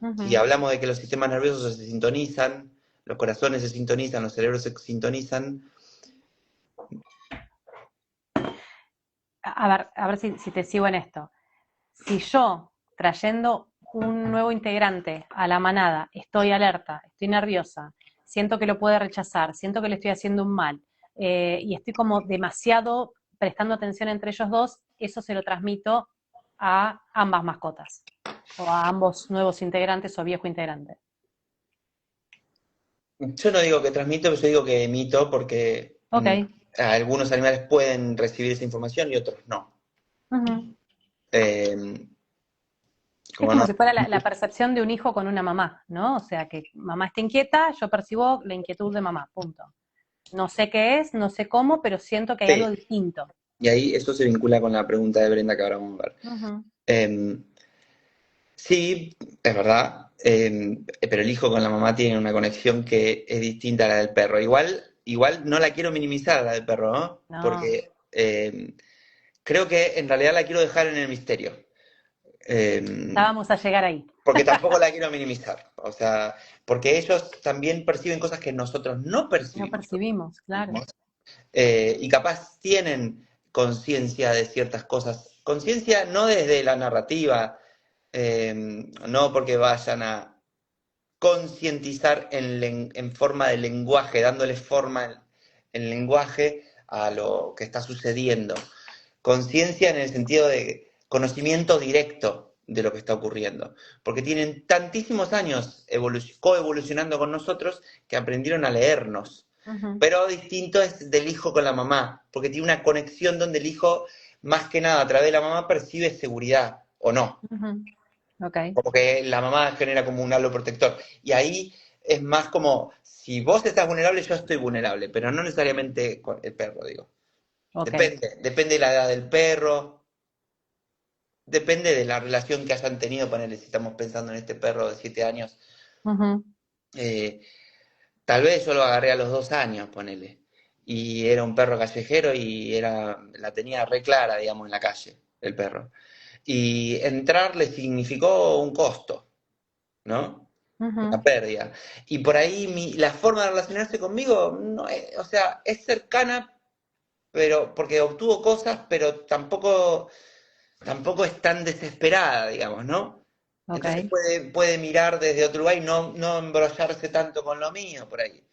Si Ujú. hablamos de que los sistemas nerviosos se sintonizan, los corazones se sintonizan, los cerebros se sintonizan. A ver si te sigo en esto. Si yo, trayendo un nuevo integrante a la manada, estoy alerta, estoy nerviosa, siento que lo puede rechazar, siento que le estoy haciendo un mal, y estoy como demasiado prestando atención entre ellos dos, eso se lo transmito a ambas mascotas, o a ambos nuevos integrantes o viejo integrante. Yo no digo que transmito, yo digo que emito porque Ok. algunos animales pueden recibir esa información y otros no. Ujú. Eh, Es como como no. si fuera la percepción de un hijo con una mamá, ¿no? O sea, que mamá está inquieta, yo percibo la inquietud de mamá, punto. No sé qué es, no sé cómo, pero siento que hay algo Sí, distinto. y ahí eso se vincula con la pregunta de Brenda que ahora vamos a ver. Ujú. Eh, Sí, es verdad, pero el hijo con la mamá tiene una conexión que es distinta a la del perro. Igual no la quiero minimizar a la del perro, ¿no? No, Porque creo que en realidad la quiero dejar en el misterio. ya Eh, vamos a llegar ahí. Porque tampoco la quiero minimizar. O sea, porque ellos también perciben cosas que nosotros no No percibimos. percibimos, claro. Y capaz tienen conciencia de ciertas cosas. Conciencia no desde la narrativa, no porque vayan a concientizar en forma de lenguaje, dándole forma en lenguaje a lo que está sucediendo. Conciencia en el sentido de conocimiento directo de lo que está ocurriendo, porque tienen tantísimos años coevolucionando con nosotros que aprendieron a leernos. Ujú, Pero distinto es del hijo con la mamá, porque tiene una conexión donde el hijo, más que nada a través de la mamá, percibe seguridad o no, ujú. Ok. como que la mamá genera como un halo protector. Y ahí es más como, si vos estás vulnerable, yo estoy vulnerable, pero no necesariamente con el perro, digo. Ok. Depende de la edad del perro, depende de la relación que hayan tenido, ponele, si estamos pensando en este perro de 7 años, Ujú, eh, tal vez yo lo agarré a los 2 años, ponele, y era un perro callejero y la tenía re clara, digamos, en la calle, el perro. Y entrar le significó un costo, ¿no? Una ujú. pérdida. Y por ahí la forma de relacionarse conmigo, no es, o sea, es cercana, pero porque obtuvo cosas, pero tampoco es tan desesperada, digamos, ¿no? Ok. Entonces puede mirar desde otro lugar y no embrollarse tanto con lo mío por ahí.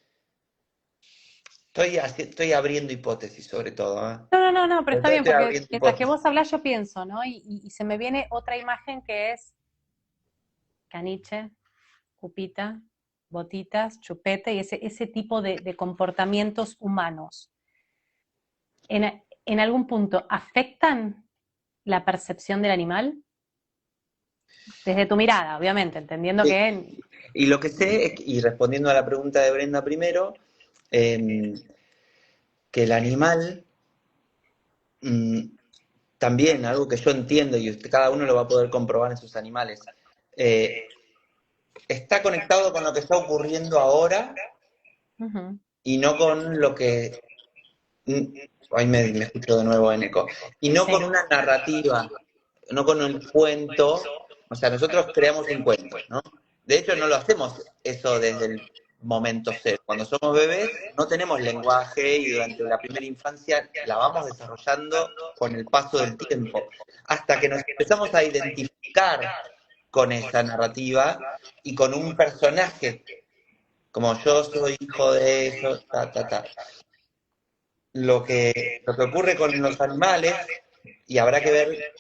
Estoy abriendo hipótesis sobre todo, ¿eh? No, no, no, no, pero Sobre está todo bien, estoy porque abriendo mientras que hipótesis. vos hablás, yo pienso, ¿no? Y se me viene otra imagen que es caniche, cupita, botitas, chupete y ese tipo de comportamientos humanos. En algún punto afectan la percepción del animal? Desde tu mirada, obviamente, entendiendo Sí. que... Y lo que sé, y respondiendo a la pregunta de Brenda primero, eh, que el animal mm, también, algo que yo entiendo y cada uno lo va a poder comprobar en sus animales, eh, está conectado con lo que está ocurriendo ahora Ujú, y no con lo que... Ahí me escucho de nuevo en eco. Y no con Sí. una narrativa, no con un cuento. O sea, nosotros creamos un cuento, ¿no? De hecho, no lo hacemos eso desde el momento cero. Cuando somos bebés no tenemos lenguaje y durante la primera infancia la vamos desarrollando con el paso del tiempo, hasta que nos empezamos a identificar con esa narrativa y con un personaje, como yo soy hijo de eso, ta, ta, ta. Lo que ocurre con los animales, y habrá que ver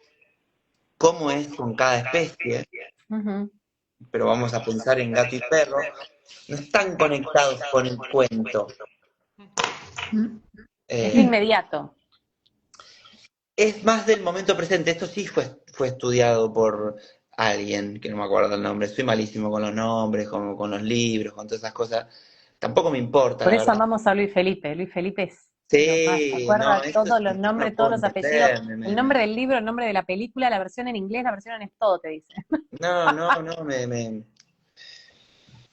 cómo es con cada especie, Ujú. pero vamos a pensar en gato y perro, no están conectados con el cuento. ¿Mm? Es Eh, inmediato. es más del momento presente. Esto sí fue estudiado por alguien, que no me acuerdo el nombre. Soy malísimo con los nombres, con los libros, con todas esas cosas. Tampoco me importa, Por la eso verdad. amamos a Luis Felipe. Luis Felipe es lo más, se Sí, no, acuerda eso todos sí, los yo no nombres, todos puedo los apellidos, entender. el nombre del libro, el nombre de la película, la versión en inglés, la versión en todo, te dice. No, no, no,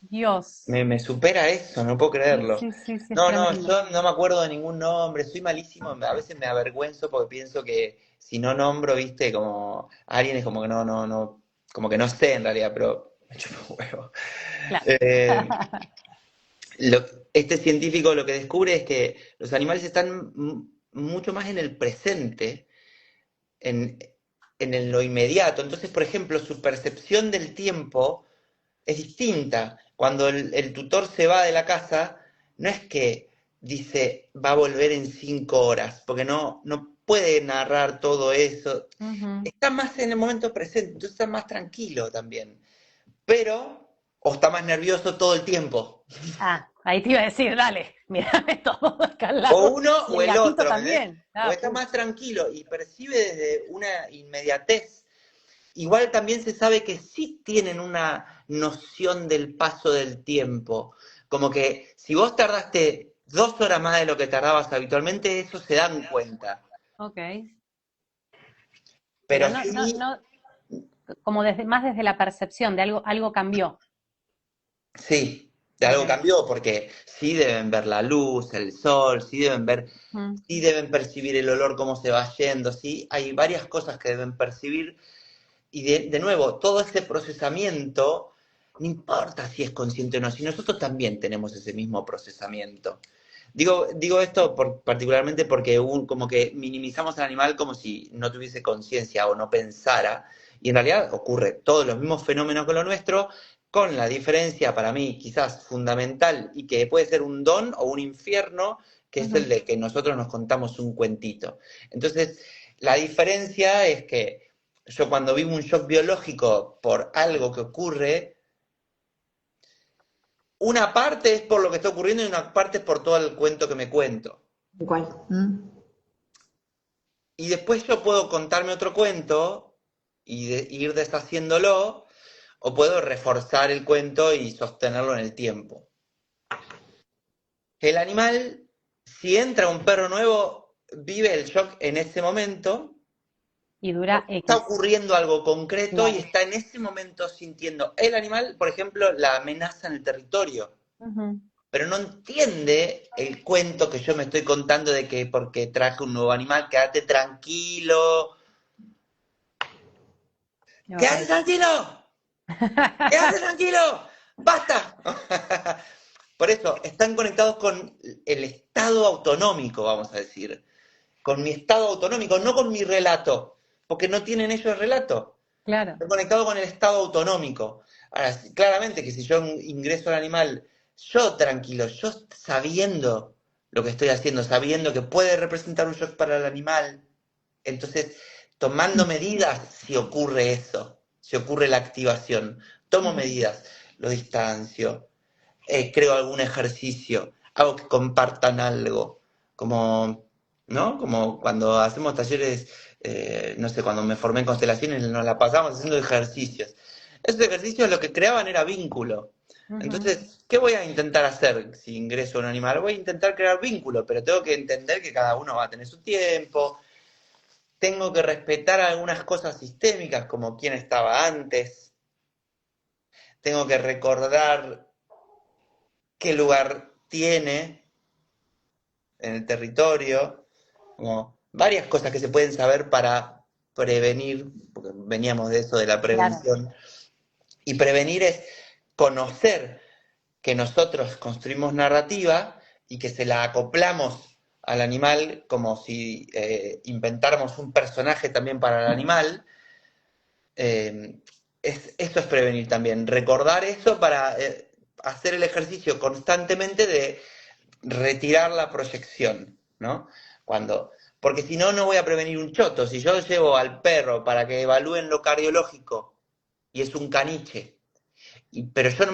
Dios. me supera eso, no puedo Sí, creerlo. sí, sí, sí, es No, no, tremendo. yo no me acuerdo de ningún nombre, soy malísimo, a veces me avergüenzo porque pienso que si no nombro, viste, como a alguien es como que no, como que no sé en realidad, pero me chupa un huevo. Claro. Eh, este científico lo que descubre es que los animales están mucho más en el presente, en, lo inmediato. Entonces, por ejemplo, su percepción del tiempo es distinta. Cuando el tutor se va de la casa, no es que dice va a volver en 5 horas, porque no puede narrar todo eso. Ujú. Está más en el momento presente, entonces está más tranquilo también. Pero, o está más nervioso todo el tiempo. Ah, ahí te iba a decir, dale, mírame todo acá al O lado. uno Y o el el gatito otro, ¿me entendés? también. O Ah, está más tranquilo y percibe desde una inmediatez. Igual también se sabe que sí tienen una noción del paso del tiempo. Como que si vos tardaste 2 horas más de lo que tardabas habitualmente, eso se dan cuenta. ok. Pero Pero sí, no, como más desde la percepción de algo cambió. sí, de Ok. algo cambió porque sí deben ver la luz, el sol, sí deben ver, Mm, sí deben percibir el olor, cómo se va yendo, sí, hay varias cosas que deben percibir. Y de nuevo, todo ese procesamiento, no importa si es consciente o no, si nosotros también tenemos ese mismo procesamiento. Digo esto particularmente porque como que minimizamos al animal como si no tuviese conciencia o no pensara, y en realidad ocurre todos los mismos fenómenos que lo nuestro, con la diferencia para mí quizás fundamental y que puede ser un don o un infierno, que es el ujú. de que nosotros nos contamos un cuentito. Entonces, la diferencia es que yo cuando vivo un shock biológico por algo que ocurre, una parte es por lo que está ocurriendo y una parte es por todo el cuento que me cuento. Igual. ¿Mm? Y después yo puedo contarme otro cuento y ir deshaciéndolo, o puedo reforzar el cuento y sostenerlo en el tiempo. El animal, si entra un perro nuevo, vive el shock en ese momento, Y dura está X. ocurriendo algo concreto y Claro. está en ese momento sintiendo el animal, por ejemplo, la amenaza en el territorio, Ujú. pero no entiende el cuento que yo me estoy contando de que porque traje un nuevo animal, quédate tranquilo. Ok. ¡Quédate tranquilo! ¡Quédate tranquilo! ¡Basta! Por eso, están conectados con el estado autonómico, vamos a decir. Con mi estado autonómico, no con mi relato, porque no tienen ellos relato. Claro. Están conectados con el estado autonómico. Ahora, claramente que si yo ingreso al animal, yo tranquilo, yo sabiendo lo que estoy haciendo, sabiendo que puede representar un shock para el animal, entonces tomando medidas si ocurre eso, si ocurre la activación, tomo Ujú. medidas, lo distancio, creo algún ejercicio, hago que compartan algo, como, ¿no? Como cuando hacemos talleres, no sé, cuando me formé en constelaciones, nos la pasamos haciendo ejercicios. Esos ejercicios lo que creaban era vínculo. Ujú. Entonces, ¿qué voy a intentar hacer si ingreso a un animal? Voy a intentar crear vínculo, pero tengo que entender que cada uno va a tener su tiempo, tengo que respetar algunas cosas sistémicas como quién estaba antes, tengo que recordar qué lugar tiene. en el territorio, como varias cosas que se pueden saber para prevenir, porque veníamos de eso, de la prevención, y prevenir es conocer que nosotros construimos narrativa y que se la acoplamos al animal como si inventáramos un personaje también para el animal. Eso es prevenir también, recordar eso para hacer el ejercicio constantemente de retirar la proyección, ¿no? Porque si no, no voy a prevenir un choto. Si yo llevo al perro para que evalúen lo cardiológico y es un caniche, pero yo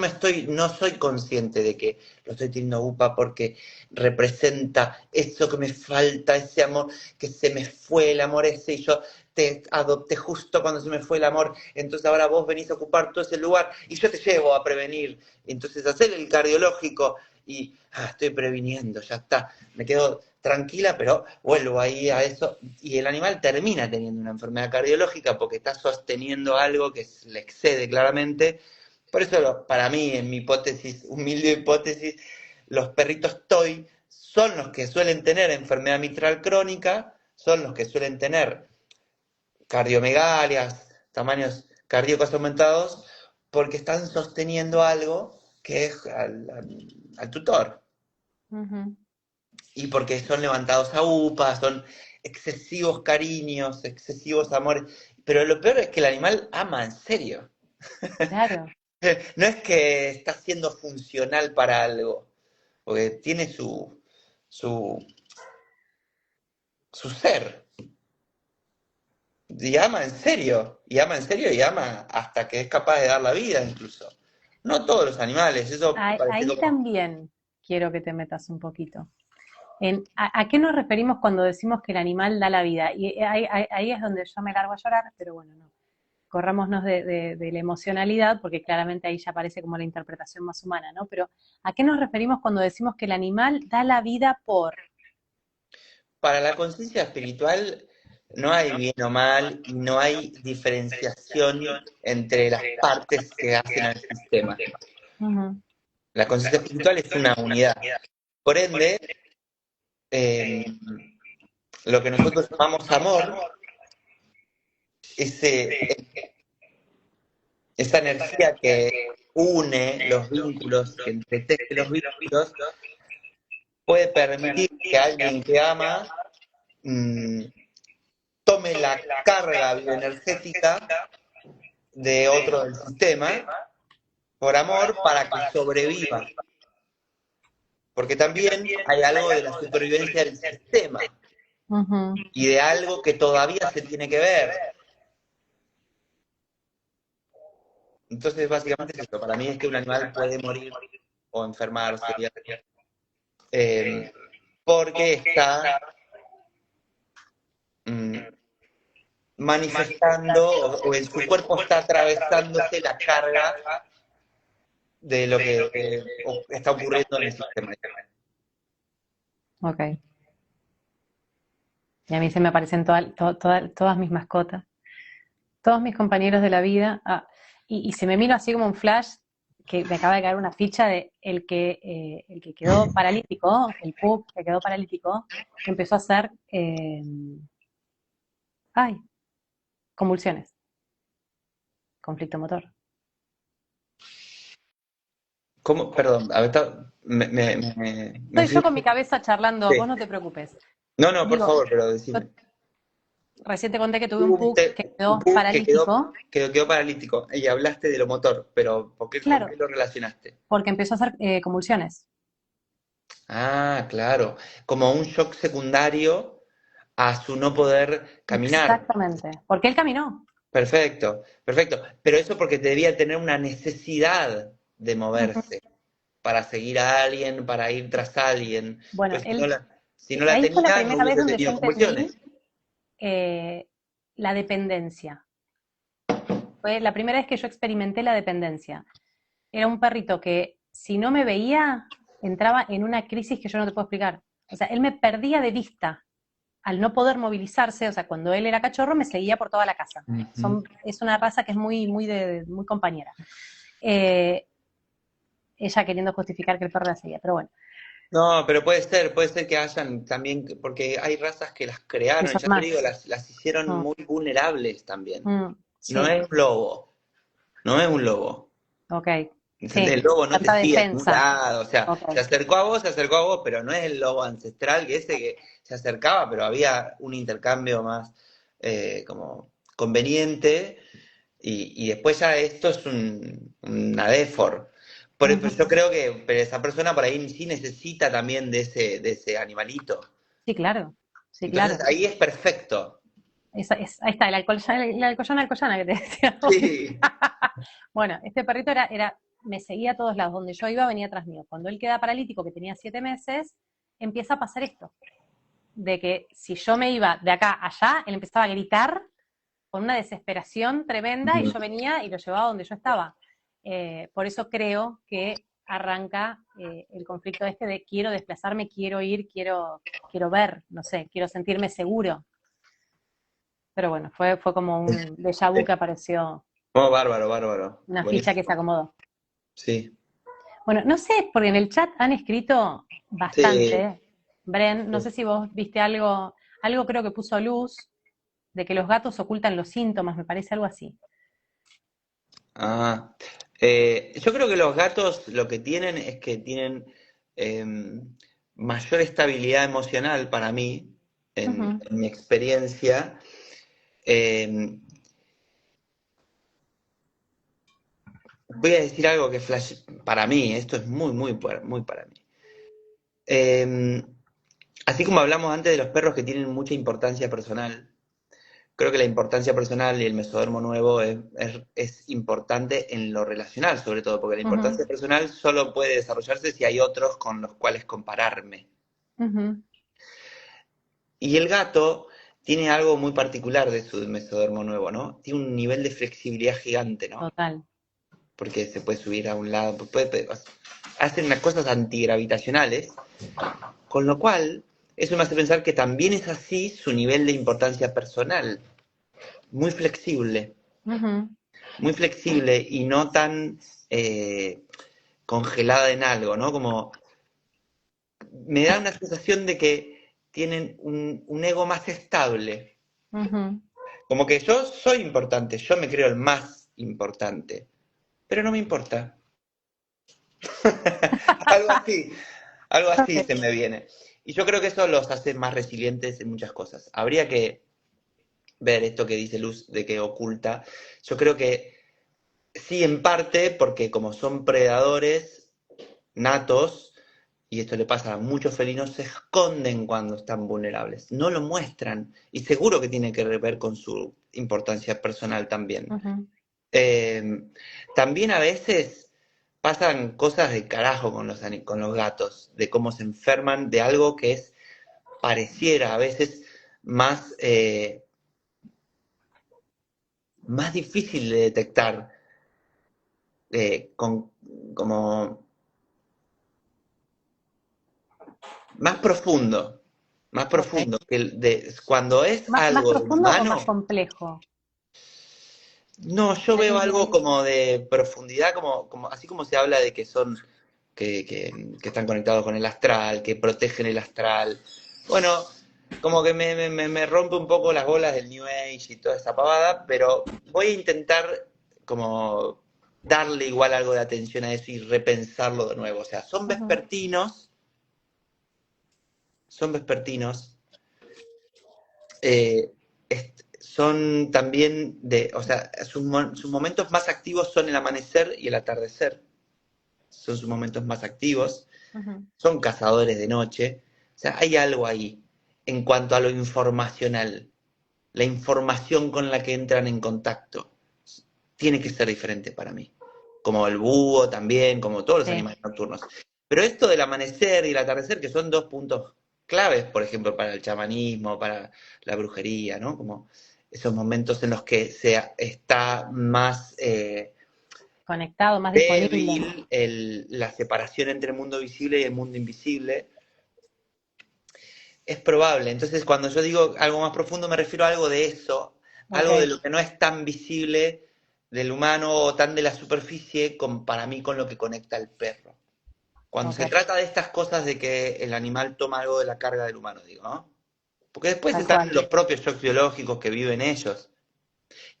no soy consciente de que lo estoy teniendo UPA porque representa eso que me falta, ese amor, que se me fue el amor ese y yo te adopté justo cuando se me fue el amor, entonces ahora vos venís a ocupar todo ese lugar y yo te llevo a prevenir. Entonces hacer el cardiológico y estoy previniendo, ya está, me quedo tranquila, pero vuelvo ahí a eso y el animal termina teniendo una enfermedad cardiológica porque está sosteniendo algo que le excede claramente. Por eso, para mí, en mi hipótesis, humilde hipótesis, los perritos toy son los que suelen tener enfermedad mitral crónica, son los que suelen tener cardiomegalias, tamaños cardíacos aumentados, porque están sosteniendo algo que es al tutor. Ujú. Y porque son levantados a UPA, son excesivos cariños, excesivos amores. Pero lo peor es que el animal ama en serio. Claro. No es que está siendo funcional para algo, porque tiene su, su ser. Y ama en serio, y ama en serio, y ama hasta que es capaz de dar la vida incluso. No todos los animales, eso parece Ahí como... también quiero que te metas un poquito. ¿A qué nos referimos cuando decimos que el animal da la vida? Y ahí es donde yo me largo a llorar, pero bueno, no. Corrámonos de la emocionalidad, porque claramente ahí ya aparece como la interpretación más humana, ¿no? Pero ¿a qué nos referimos cuando decimos que el animal da la vida por? Para la conciencia espiritual no hay bien o mal, y no hay diferenciación entre las partes que hacen al sistema. Ujú. La conciencia espiritual es una unidad. Por ende, eh, lo que nosotros llamamos amor, ese, esa energía que une los vínculos, que entreteje los vínculos, puede permitir que alguien que ama mmm, tome la carga bioenergética de otro del sistema por amor para que sobreviva. Porque también hay algo de la supervivencia del sistema Ujú. y de algo que todavía se tiene que ver. Entonces, básicamente es esto. Para mí es que un animal puede morir o enfermarse, porque está manifestando o en su cuerpo está atravesándose la carga de lo que está ocurriendo en el sistema. Ok. Y a mí se me aparecen todas mis mascotas, todos mis compañeros de la vida, y se me vino así como un flash que me acaba de caer una ficha de el que quedó paralítico, el pup que quedó paralítico, que empezó a hacer ay, convulsiones, conflicto motor. ¿Cómo? Perdón, a ver, me Estoy fui. yo con mi cabeza charlando, Sí. vos no te preocupes. No, no, por Digo, favor, pero yo decime. recién te conté que tuve un Un, pup que un quedó pug que paralítico, quedó paralítico y hablaste de lo motor, pero ¿con claro, qué lo relacionaste? porque empezó a hacer convulsiones. Ah, claro, como un shock secundario a su no poder caminar. Exactamente, porque él caminó. Perfecto, perfecto. Pero eso porque debía tener una necesidad de Ujú. moverse para seguir a alguien, para ir tras alguien. Bueno, Pues él, si no la ahí fue la tenía, no primera vez hubiese donde yo tenido convulsiones. entendí la dependencia. Fue la primera vez que yo experimenté la dependencia. Era un perrito que si no me veía, entraba en una crisis que yo no te puedo explicar. O sea, él me perdía de vista al no poder movilizarse. O sea, cuando él era cachorro me seguía por toda la casa. Ujú. Es una raza que es muy compañera. Ella queriendo justificar que el perro la seguía, pero bueno. No, pero puede ser que hayan también, porque hay razas que las Que crearon, son ya te digo, más. las hicieron Mm, muy vulnerables también. No sí, es un lobo, no es un lobo. ok. ¿Entendés? Sí, El lobo no te tanta sigue a ningún defensa. lado, o sea, Ok. se acercó a vos, pero no es el lobo ancestral, que ese que se acercaba, pero había un intercambio más como conveniente, y después ya esto es una defor. Pero yo Ujú. creo que pero esa persona por ahí sí necesita también de ese animalito. Sí, claro. Sí, Entonces claro. ahí es perfecto. Ahí está, el alcoyana, alcoyana que te decía hoy. Sí. Bueno, este perrito me seguía a todos lados. Donde yo iba, venía tras mío. Cuando él queda paralítico, que tenía 7 meses, empieza a pasar esto. De que si yo me iba de acá a allá, él empezaba a gritar con una desesperación tremenda y Ujú. yo venía y lo llevaba donde yo estaba. Por eso creo que arranca el conflicto este de quiero desplazarme, quiero ir, quiero ver, no sé, quiero sentirme seguro. Pero bueno, fue como un déjà vu que apareció, Oh, bárbaro, bárbaro. una ficha que se Buenísimo. acomodó. Sí. Bueno, no sé, porque en el chat han escrito Sí. bastante. Bren, no sé si vos viste algo creo que puso Luz, de que los gatos ocultan los síntomas, me parece algo así. Ah, yo creo que los gatos lo que tienen es que tienen eh, mayor estabilidad emocional para mí, Ujú, en mi experiencia. Eh, Voy a decir algo que flash para mí, esto es muy, muy, muy para mí. Eh, Así como hablamos antes de los perros que tienen mucha importancia personal, creo que la importancia personal y el mesodermo nuevo es importante en lo relacional, sobre todo, porque la ujú, importancia personal solo puede desarrollarse si hay otros con los cuales compararme. ujú, Y el gato tiene algo muy particular de su mesodermo nuevo, ¿no? Tiene un nivel de flexibilidad gigante, ¿no? total. Porque se puede subir a un lado, hacen unas cosas antigravitacionales, con lo cual eso me hace pensar que también es así su nivel de importancia personal, muy flexible. Ujú, Muy flexible y no tan eh, congelada en algo, ¿no? Como me da una sensación de que tienen un ego más estable. ujú. Como que yo soy importante, yo me creo el más importante, pero no me importa. Algo así, algo así Ok. se me viene. Y yo creo que eso los hace más resilientes en muchas cosas. Habría que ver esto que dice Luz de que oculta. Yo creo que sí, en parte, porque como son predadores natos, y esto le pasa a muchos felinos, se esconden cuando están vulnerables, no lo muestran, y seguro que tiene que ver con su importancia personal también. Ujú. Eh, También a veces pasan cosas de carajo con los gatos, de cómo se enferman de algo que es, pareciera a veces más, más difícil de detectar, con, como más Ok. profundo, cuando es ¿Más algo de profundo o más humano. complejo? No, yo veo Ahí, algo como de profundidad, así como se habla de que son, que están conectados con el astral, que protegen el astral. Bueno, como que me rompe un poco las bolas del New Age y toda esa pavada, pero voy a intentar como darle igual algo de atención a eso y repensarlo de nuevo. O sea, ujú, son vespertinos, eh, son también o sea, sus momentos más activos son el amanecer y el atardecer, son sus momentos más activos, ujú. son cazadores de noche, o sea, hay algo ahí en cuanto a lo informacional, la información con la que entran en contacto, tiene que ser diferente para mí, como el búho también, como todos los Sí. animales nocturnos. Pero esto del amanecer y el atardecer, que son dos puntos claves, por ejemplo, para el chamanismo, para la brujería, ¿no? Como esos momentos en los que se está más Conectado, más disponible. débil la separación entre el mundo visible y el mundo invisible, es probable. Entonces, cuando yo digo algo más profundo, me refiero a algo de eso, Ok. algo de lo que no es tan visible del humano o tan de la superficie para mí con lo que conecta al perro. Cuando se Ok, trata de estas cosas de que el animal toma algo de la carga del humano, digo, ¿no? Porque después tal están cual. los propios shocks biológicos que viven ellos,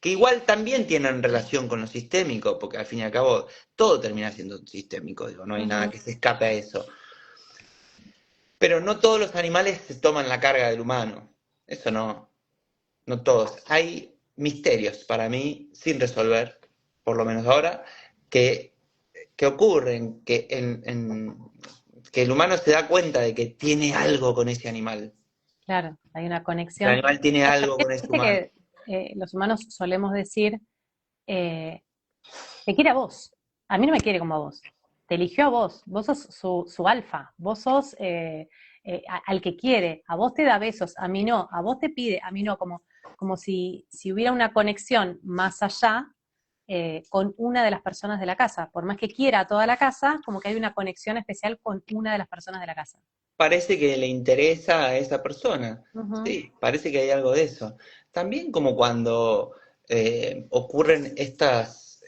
que igual también tienen relación con lo sistémico, porque al fin y al cabo todo termina siendo sistémico, digo, no hay nada Ujú, que se escape a eso. Pero no todos los animales se toman la carga del humano, eso no, no todos. Hay misterios para mí sin resolver, por lo menos ahora, que, que ocurren, que el humano se da cuenta de que tiene algo con ese animal. claro, hay una El conexión. animal tiene algo con ese Viste humano. que los humanos solemos decir, eh, te quiere a vos, a mí no me quiere como a vos, te eligió a vos, vos sos su alfa, vos sos al que quiere, a vos te da besos, a mí no, a vos te pide, a mí no, como si hubiera una conexión más allá con una de las personas de la casa, por más que quiera a toda la casa, como que hay una conexión especial con una de las personas de la casa. Parece que le interesa a esa persona. Ujú, Sí, parece que hay algo de eso. También como cuando ocurren estas...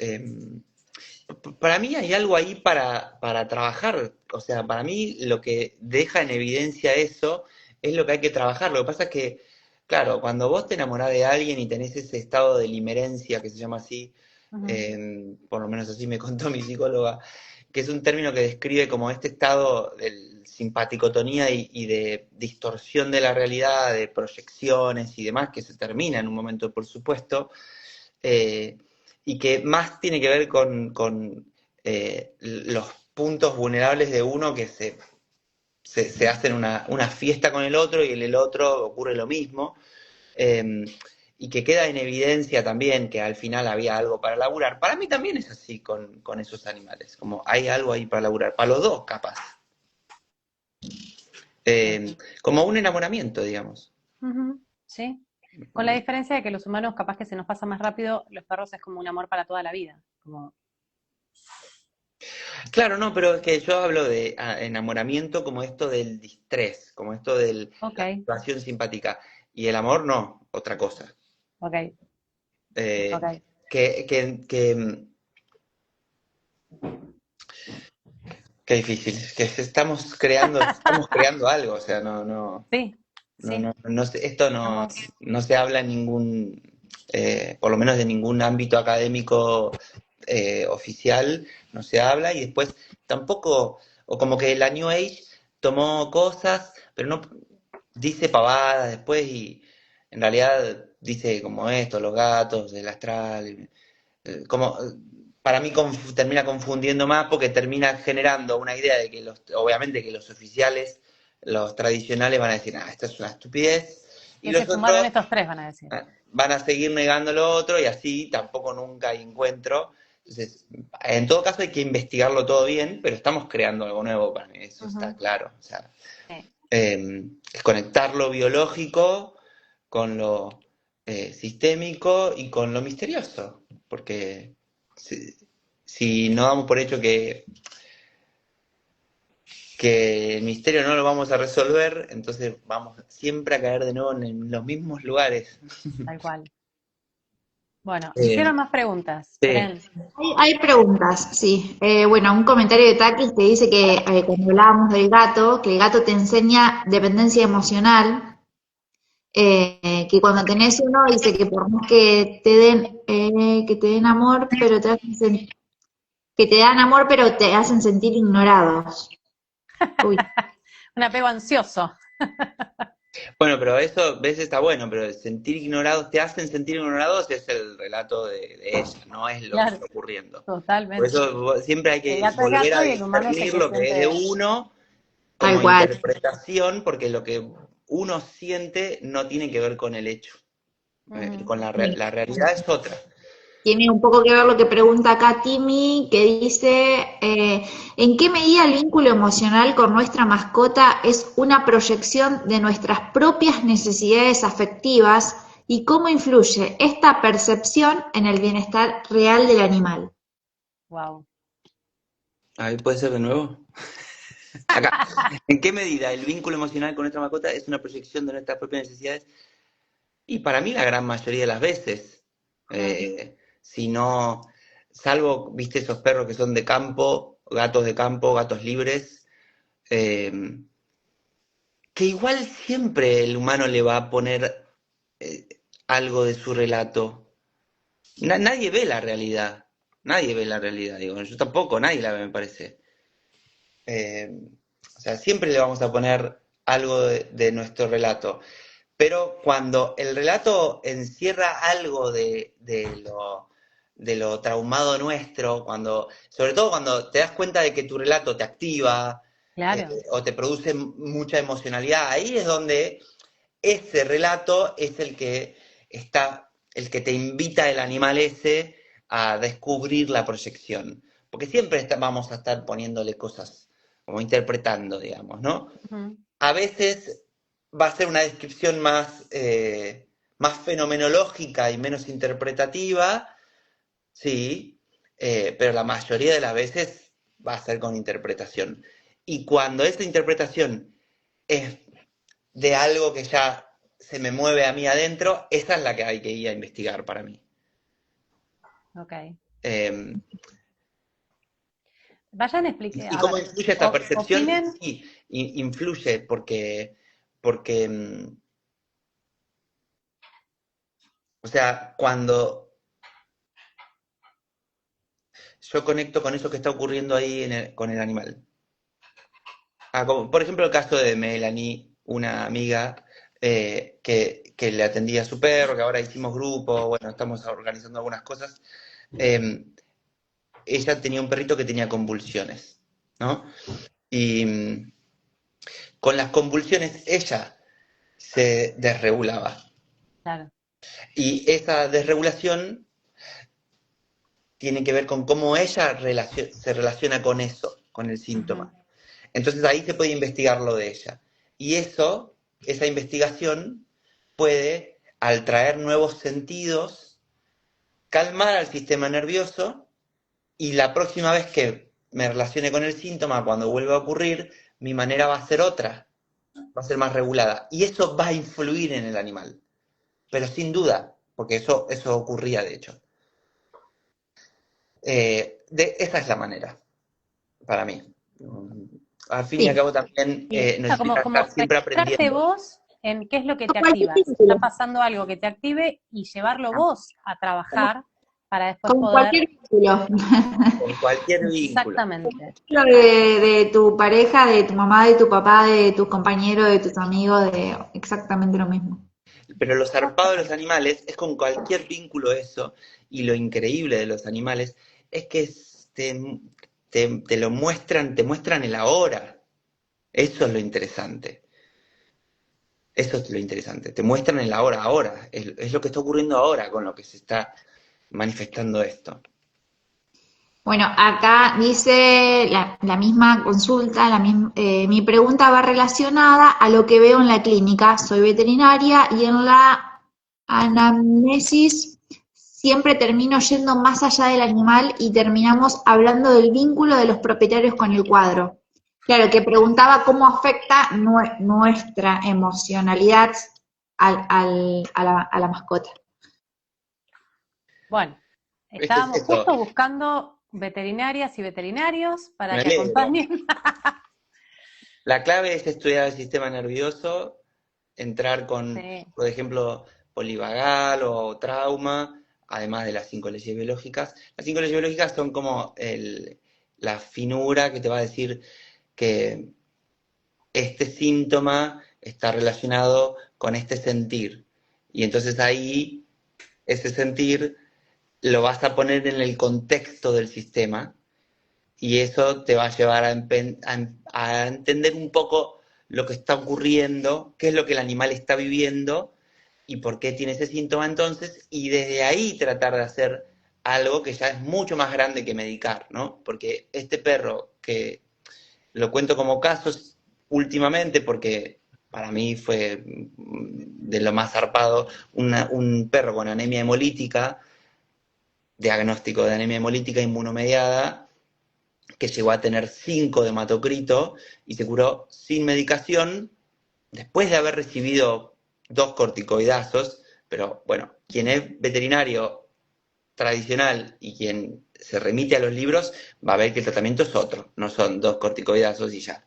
para mí hay algo ahí para trabajar. O sea, para mí lo que deja en evidencia eso es lo que hay que trabajar. Lo que pasa es que, claro, cuando vos te enamorás de alguien y tenés ese estado de limerencia, que se llama así, ujú. por lo menos así me contó mi psicóloga, que es un término que describe como este estado de simpaticotonía y de distorsión de la realidad, de proyecciones y demás, que se termina en un momento, por supuesto, eh, y que más tiene que ver con los puntos vulnerables de uno que se hacen una fiesta con el otro y en el otro ocurre lo mismo. eh, y que queda en evidencia también que al final había algo para laburar. Para mí también es así con esos animales, como hay algo ahí para laburar, para los dos capaz. Como un enamoramiento, digamos. Ujú, sí, con la diferencia de que los humanos capaz que se nos pasa más rápido, los perros es como un amor para toda la vida. Como, Claro, no, pero es que yo hablo de enamoramiento como esto del distrés, como esto de ok, la situación simpática. Y el amor no, otra cosa. ok, Eh, ok. que, que, que, Qué difícil, que estamos creando algo, o sea, Sí, sí, esto estamos, no se habla en ningún, por lo menos de ningún ámbito académico oficial, no se habla, y después tampoco, o como que la New Age tomó cosas, pero no dice pavadas después y en realidad dice como esto, los gatos, el astral, como para mí termina confundiendo más porque termina generando una idea de que obviamente que los oficiales, los tradicionales van a decir, ah, esto es una estupidez, y que se los fumaron otros estos tres, van a decir. van a seguir negando lo otro y así tampoco nunca hay encuentro. Entonces, en todo caso hay que investigarlo todo bien, pero estamos creando algo nuevo para mí, eso está Ujú, claro. O sea, sí, es conectar lo biológico con lo sistémico y con lo misterioso, porque si, si no damos por hecho que el misterio no lo vamos a resolver, entonces vamos siempre a caer de nuevo en los mismos lugares. tal cual. Bueno, Eh, hicieron más preguntas, sí. Bren. Hay preguntas, sí. Bueno, un comentario de Takis que dice que cuando hablábamos del gato, que el gato te enseña dependencia emocional, que cuando tenés uno dice que por más que te den amor, pero que te dan amor, pero te hacen sentir ignorados. Uy, Un apego ansioso. Bueno, pero eso, ves, está bueno, pero sentir ignorados, te hacen sentir ignorados es el relato de ella, no es lo que Claro, está ocurriendo. Por totalmente. eso siempre hay El que gato es volver a gato y el humano es el discernir que lo que es de siente. uno tal como cual. interpretación, porque lo que uno siente no tiene que ver con el hecho. Ujú, Con la realidad es otra. Tiene un poco que ver lo que pregunta acá Timmy, que dice, ¿en qué medida el vínculo emocional con nuestra mascota es una proyección de nuestras propias necesidades afectivas y cómo influye esta percepción en el bienestar real del animal? wow. Ahí puede ser de nuevo. Acá. ¿En qué medida el vínculo emocional con nuestra mascota es una proyección de nuestras propias necesidades? Y para mí la gran mayoría de las veces, Mm, si no, salvo, viste, esos perros que son de campo, gatos de campo, gatos libres, que igual siempre el humano le va a poner algo de su relato. Nadie ve la realidad, nadie ve la realidad, digo, yo tampoco, nadie la ve, me parece. O sea, siempre le vamos a poner algo de nuestro relato. Pero cuando el relato encierra algo de lo traumado nuestro, sobre todo cuando te das cuenta de que tu relato te activa, Claro. o te produce mucha emocionalidad, ahí es donde ese relato es el que te invita el animal ese a descubrir la proyección. Porque siempre vamos a estar poniéndole cosas, como interpretando, digamos, ¿no? Ujú. A veces va a ser una descripción más fenomenológica y menos interpretativa, sí, pero la mayoría de las veces va a ser con interpretación. Y cuando esa interpretación es de algo que ya se me mueve a mí adentro, esa es la que hay que ir a investigar para mí. Ok. Eh, Vayan a explicar, ¿Y a cómo ver, influye esta percepción? opinen. Sí, influye porque, o sea, cuando yo conecto con eso que está ocurriendo ahí con el animal. Como, por ejemplo, el caso de Melanie, una amiga que le atendía a su perro, que ahora hicimos grupo, bueno, estamos organizando algunas cosas. Ella tenía un perrito que tenía convulsiones, ¿no? Y con las convulsiones ella se desregulaba. Claro. Y esa desregulación tiene que ver con cómo ella se relaciona con eso, con el síntoma. Ujú. Entonces ahí se puede investigar lo de ella. Y esa investigación puede, al traer nuevos sentidos, calmar al sistema nervioso y la próxima vez que me relacione con el síntoma, cuando vuelva a ocurrir, mi manera va a ser otra, va a ser más regulada. Y eso va a influir en el animal, pero sin duda, porque eso ocurría de hecho. Esa es la manera, para mí. Al fin y al Sí. cabo también Y necesitas como estar siempre registrarte aprendiendo. vos en qué es lo que te Cualquier activa. Si está vínculo, pasando algo que te active y llevarlo vos a como, trabajar para después como poder. cualquier vínculo. Con cualquier vínculo. Exactamente. Lo de tu pareja, de tu mamá, de tu papá, de tus compañeros, de tus amigos, de exactamente lo mismo. Pero lo zarpado de los Exactamente. animales es con cualquier vínculo eso, y lo increíble de los animales es que te lo muestran, te muestran el ahora. Eso es lo interesante. Eso es lo interesante. Te muestran el ahora. Es lo que está ocurriendo ahora con lo que se está manifestando esto. Bueno, acá dice la misma consulta, mi pregunta va relacionada a lo que veo en la clínica. Soy veterinaria y en la anamnesis siempre termino yendo más allá del animal y terminamos hablando del vínculo de los propietarios con el cuadro. Claro, que preguntaba cómo afecta nuestra emocionalidad a la mascota. Bueno, ¿Viste? Es estábamos eso. justo buscando veterinarias y veterinarios Me para que alegro. acompañen. La clave es estudiar el sistema nervioso, entrar con, Sí. por ejemplo, polivagal o trauma, además de las 5 leyes biológicas. Las 5 leyes biológicas son como la finura que te va a decir que este síntoma está relacionado con este sentir. Y entonces ahí, ese sentir lo vas a poner en el contexto del sistema y eso te va a llevar a entender un poco lo que está ocurriendo, qué es lo que el animal está viviendo y por qué tiene ese síntoma entonces, y desde ahí tratar de hacer algo que ya es mucho más grande que medicar, ¿no? Porque este perro, que lo cuento como casos últimamente porque para mí fue de lo más zarpado, un perro con anemia hemolítica, diagnóstico de anemia hemolítica inmunomediada, que llegó a tener 5 de hematocrito y se curó sin medicación después de haber recibido 2 corticoidazos, pero bueno, quien es veterinario tradicional y quien se remite a los libros va a ver que el tratamiento es otro, no son 2 corticoidazos y ya.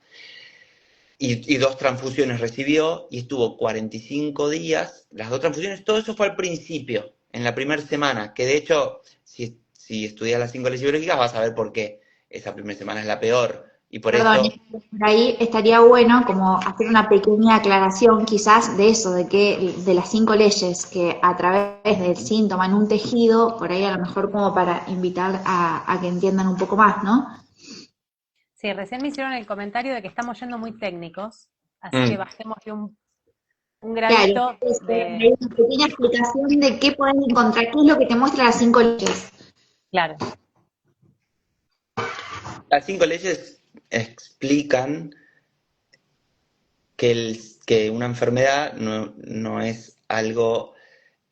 Y 2 transfusiones recibió y estuvo 45 días, las 2 transfusiones, todo eso fue al principio, en la primera semana, que de hecho, si estudias las 5 leyes biológicas vas a ver por qué esa primera semana es la peor. Y por Perdón, eso, por ahí estaría bueno como hacer una pequeña aclaración quizás de eso, de que de las 5 leyes, que a través del síntoma en un tejido, por ahí a lo mejor como para invitar a que entiendan un poco más, ¿no? Sí, recién me hicieron el comentario de que estamos yendo muy técnicos, así que mm, bajemos de un Claro, gradito es de... una pequeña explicación de qué podés encontrar, qué es lo que te muestra las 5 leyes. Claro, las 5 leyes explican que una enfermedad no es algo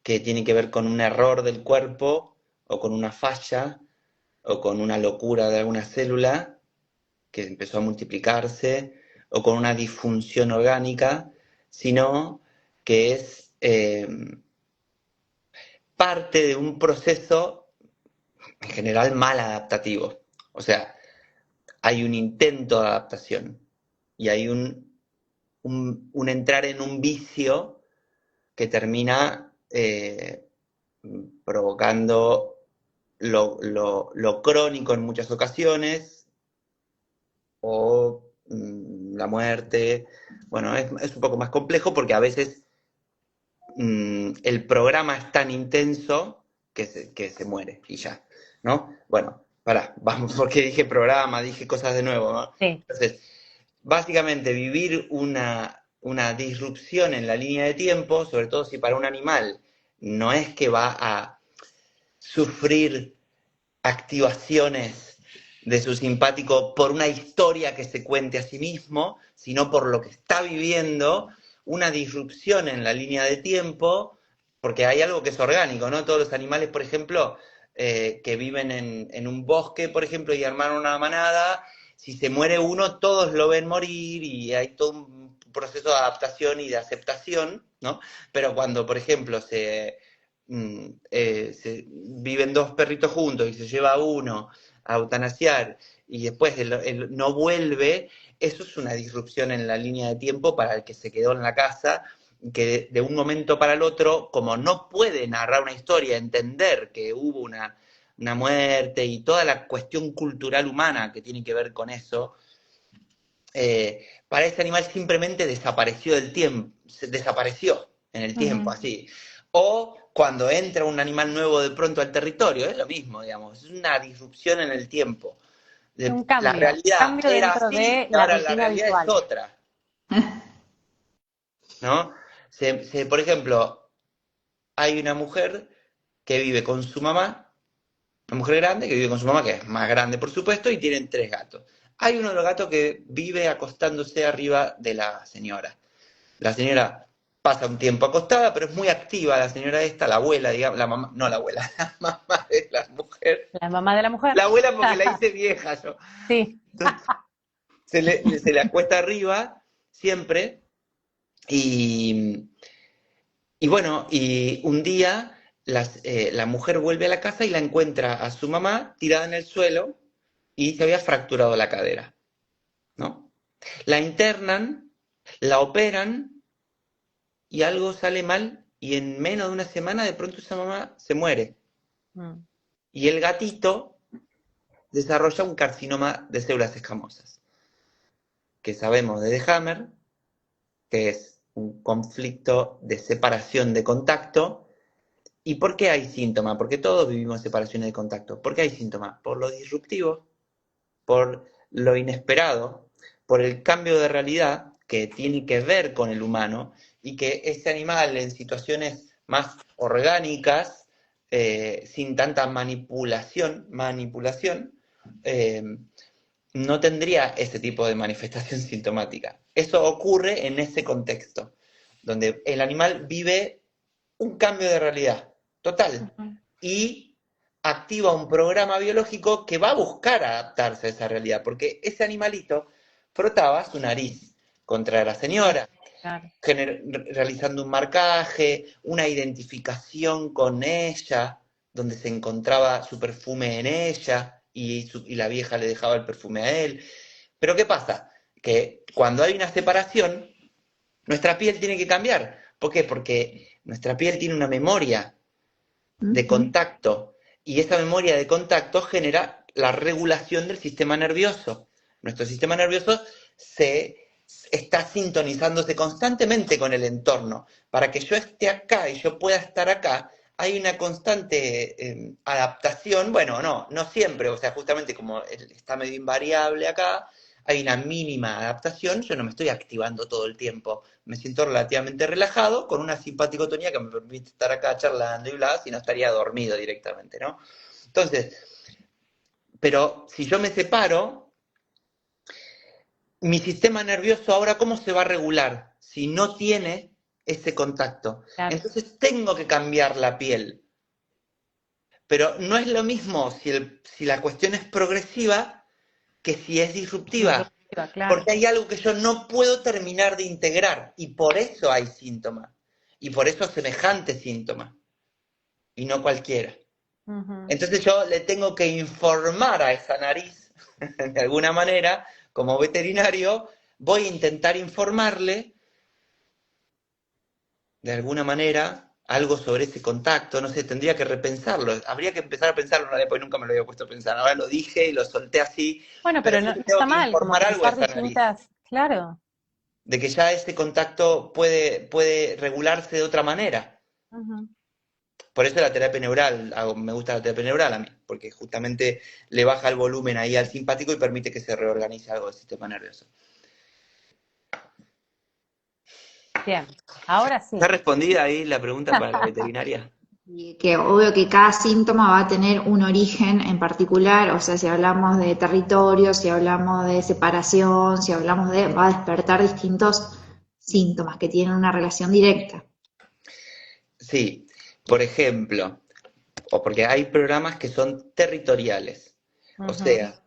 que tiene que ver con un error del cuerpo o con una falla o con una locura de alguna célula que empezó a multiplicarse o con una disfunción orgánica, sino que es parte de un proceso en general mal adaptativo. O sea, hay un intento de adaptación y hay un entrar en un vicio que termina provocando lo crónico en muchas ocasiones o la muerte. Bueno, es un poco más complejo porque a veces el programa es tan intenso que se muere y ya, ¿no? Bueno, vamos, porque dije programa, dije cosas de nuevo, ¿no? sí. Entonces, básicamente vivir una disrupción en la línea de tiempo, sobre todo si para un animal no es que va a sufrir activaciones de su simpático por una historia que se cuente a sí mismo, sino por lo que está viviendo, una disrupción en la línea de tiempo, porque hay algo que es orgánico, ¿no? Todos los animales, por ejemplo, que viven en un bosque, por ejemplo, y arman una manada, si se muere uno, todos lo ven morir y hay todo un proceso de adaptación y de aceptación, ¿no? Pero cuando, por ejemplo, viven 2 perritos juntos y se lleva uno a eutanasiar y después él no vuelve, eso es una disrupción en la línea de tiempo para el que se quedó en la casa, que de un momento para el otro, como no puede narrar una historia, entender que hubo una muerte y toda la cuestión cultural humana que tiene que ver con eso, para ese animal simplemente desapareció del tiempo, desapareció en el tiempo, Ujú. así. O cuando entra un animal nuevo de pronto al territorio, es lo mismo, digamos, es una disrupción en el tiempo. Un La realidad cambio era dentro así de y la ahora la rutina realidad es habitual. otra, ¿no? Por ejemplo, hay una mujer que vive con su mamá, una mujer grande que vive con su mamá, que es más grande por supuesto, y tienen 3 gatos. Hay uno de los gatos que vive acostándose arriba de la señora. La señora pasa un tiempo acostada, pero es muy activa la señora esta, la abuela, digamos, la mamá, no la abuela, la mamá de la mujer. La mamá de la mujer. La abuela porque la hice vieja yo. Sí. Entonces, se le acuesta arriba siempre y, y bueno, y un día la mujer vuelve a la casa y la encuentra a su mamá tirada en el suelo y se había fracturado la cadera, ¿no? La internan, la operan y algo sale mal y en menos de una semana de pronto esa mamá se muere. Mm. Y el gatito desarrolla un carcinoma de células escamosas, que sabemos de The Hammer, que es un conflicto de separación de contacto. ¿Y por qué hay síntomas? Porque todos vivimos separaciones de contacto. ¿Por qué hay síntomas? Por lo disruptivo, por lo inesperado, por el cambio de realidad que tiene que ver con el humano y que ese animal en situaciones más orgánicas, sin tanta manipulación eh, no tendría ese tipo de manifestación sintomática. Eso ocurre en ese contexto, donde el animal vive un cambio de realidad total Ujú. y activa un programa biológico que va a buscar adaptarse a esa realidad, porque ese animalito frotaba su nariz contra la Sí, señora, claro. realizando un marcaje, una identificación con ella, donde se encontraba su perfume en ella y la vieja le dejaba el perfume a él. Pero ¿qué pasa? Que cuando hay una separación, nuestra piel tiene que cambiar. ¿Por qué? Porque nuestra piel tiene una memoria de contacto y esa memoria de contacto genera la regulación del sistema nervioso. Nuestro sistema nervioso está sintonizándose constantemente con el entorno. Para que yo esté acá y yo pueda estar acá, hay una constante adaptación, bueno, no siempre, o sea, justamente como está medio invariable acá, hay una mínima adaptación, yo no me estoy activando todo el tiempo, me siento relativamente relajado, con una simpaticotonía que me permite estar acá charlando y bla, si no estaría dormido directamente, ¿no? Entonces, pero si yo me separo, mi sistema nervioso ahora, ¿cómo se va a regular si no tiene ese contacto? Claro. Entonces tengo que cambiar la piel. Pero no es lo mismo si la cuestión es progresiva que si es disruptiva. Claro. Porque hay algo que yo no puedo terminar de integrar. Y por eso hay síntomas. Y por eso semejantes síntomas. Y no cualquiera. Entonces yo le tengo que informar a esa nariz, de alguna manera, como veterinario, voy a intentar informarle, de alguna manera, algo sobre ese contacto, no sé, tendría que repensarlo, habría que empezar a pensarlo, no, después nunca me lo había puesto a pensar, ahora lo dije y lo solté así, Bueno, pero pero sí no que tengo está que mal, como informar algo a pensar esa nariz, distintas, claro. de que ya ese contacto puede regularse de otra manera. Por eso la terapia neural, me gusta la terapia neural a mí, porque justamente le baja el volumen ahí al simpático y permite que se reorganice algo del sistema nervioso. Bien, ahora sí. ¿Está respondida ahí la pregunta para la veterinaria? Y que obvio que cada síntoma va a tener un origen en particular, o sea, si hablamos de territorio, si hablamos de separación, si hablamos va a despertar distintos síntomas que tienen una relación directa. Sí, por ejemplo, o porque hay programas que son territoriales, o sea,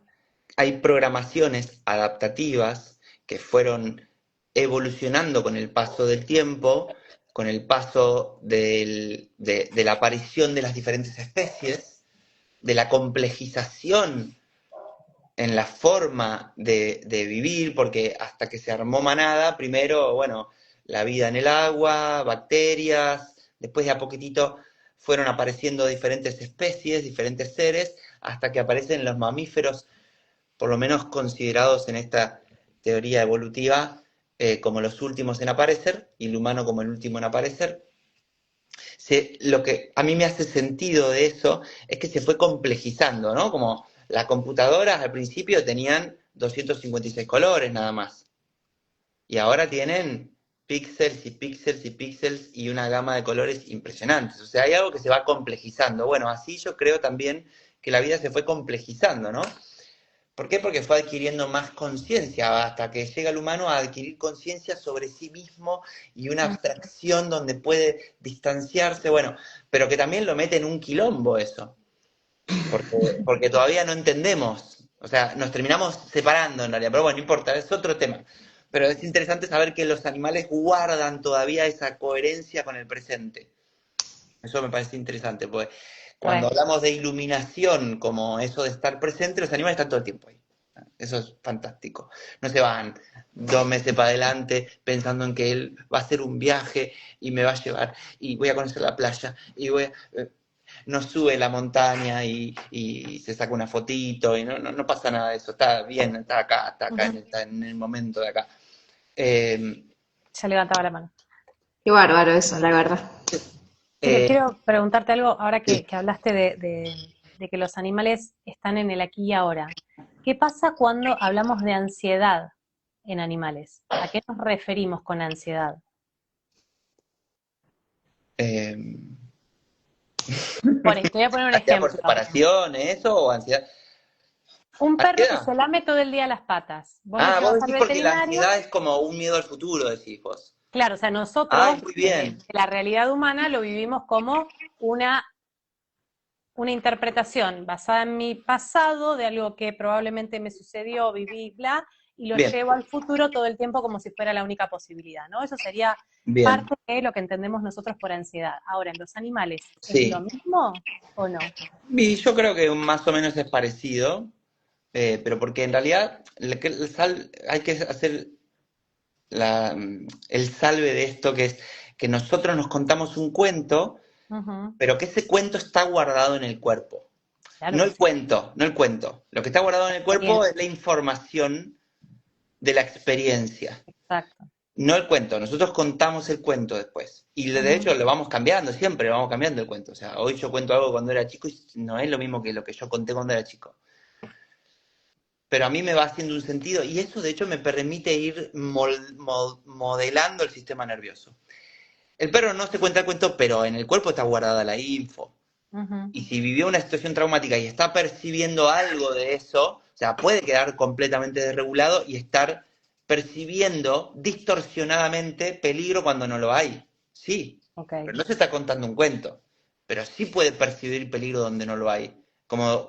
hay programaciones adaptativas que fueron evolucionando con el paso del tiempo, con el paso de la aparición de las diferentes especies, de la complejización en la forma de vivir, porque hasta que se armó manada, primero, bueno, la vida en el agua, bacterias, después de a poquitito fueron apareciendo diferentes especies, diferentes seres, hasta que aparecen los mamíferos, por lo menos considerados en esta teoría evolutiva como los últimos en aparecer, y el humano como el último en aparecer. Lo que a mí me hace sentido de eso es que se fue complejizando, ¿no? Como las computadoras al principio tenían 256 colores nada más. Y ahora tienen píxeles y píxeles y píxeles y una gama de colores impresionantes. O sea, hay algo que se va complejizando. Bueno, así yo creo también que la vida se fue complejizando, ¿no? ¿Por qué? Porque fue adquiriendo más conciencia, hasta que llega el humano a adquirir conciencia sobre sí mismo y una abstracción donde puede distanciarse, bueno, pero que también lo mete en un quilombo eso, porque todavía no entendemos, o sea, nos terminamos separando en realidad, pero bueno, no importa, es otro tema. Pero es interesante saber que los animales guardan todavía esa coherencia con el presente. Eso me parece interesante, porque cuando hablamos de iluminación, como eso de estar presente, los animales están todo el tiempo ahí. Eso es fantástico. No se van 2 meses para adelante pensando en que él va a hacer un viaje y me va a llevar y voy a conocer la playa y no sube la montaña y se saca una fotito y no pasa nada de eso. Está bien, está acá está en el momento de acá. Ya levantaba la mano. Qué bárbaro eso, la verdad. Quiero preguntarte algo ahora sí. que hablaste de que los animales están en el aquí y ahora. ¿Qué pasa cuando hablamos de ansiedad en animales? ¿A qué nos referimos con ansiedad? Te voy a poner un ¿Ansiedad por ejemplo. separación, eso o ansiedad? Un perro que se ¿Ansiedad? lame todo el día las patas. Vos lo Ah, llevas vos al decís porque la veterinario. ansiedad es como un miedo al futuro, decís vos. Claro, o sea, Ay, nosotros, muy desde bien. la realidad humana, lo vivimos como una interpretación basada en mi pasado de algo que probablemente me sucedió, viví, bla, y lo Bien, llevo al futuro todo el tiempo como si fuera la única posibilidad, ¿no? Eso sería bien, parte de lo que entendemos nosotros por ansiedad. Ahora, ¿en los animales es lo sí. mismo o no? Y yo creo que más o menos es parecido, pero porque en realidad hay que hacer el salve de esto, que es que nosotros nos contamos un cuento, Ujú, pero que ese cuento está guardado en el cuerpo. claro No que el sí, cuento, no el cuento. Lo que está guardado en el cuerpo es experiencia, la información de la experiencia, exacto. no el cuento. Nosotros contamos el cuento después. Y de Ujú, hecho lo vamos cambiando, siempre vamos cambiando el cuento. O sea, hoy yo cuento algo cuando era chico y no es lo mismo que lo que yo conté cuando era chico. Pero a mí me va haciendo un sentido y eso de hecho me permite ir modelando el sistema nervioso. El perro no se cuenta el cuento, pero en el cuerpo está guardada la info. ujú. Y si vivió una situación traumática y está percibiendo algo de eso, o sea, puede quedar completamente desregulado y estar percibiendo distorsionadamente peligro cuando no lo hay. Sí, Ok, pero no se está contando un cuento, pero sí puede percibir peligro donde no lo hay. Como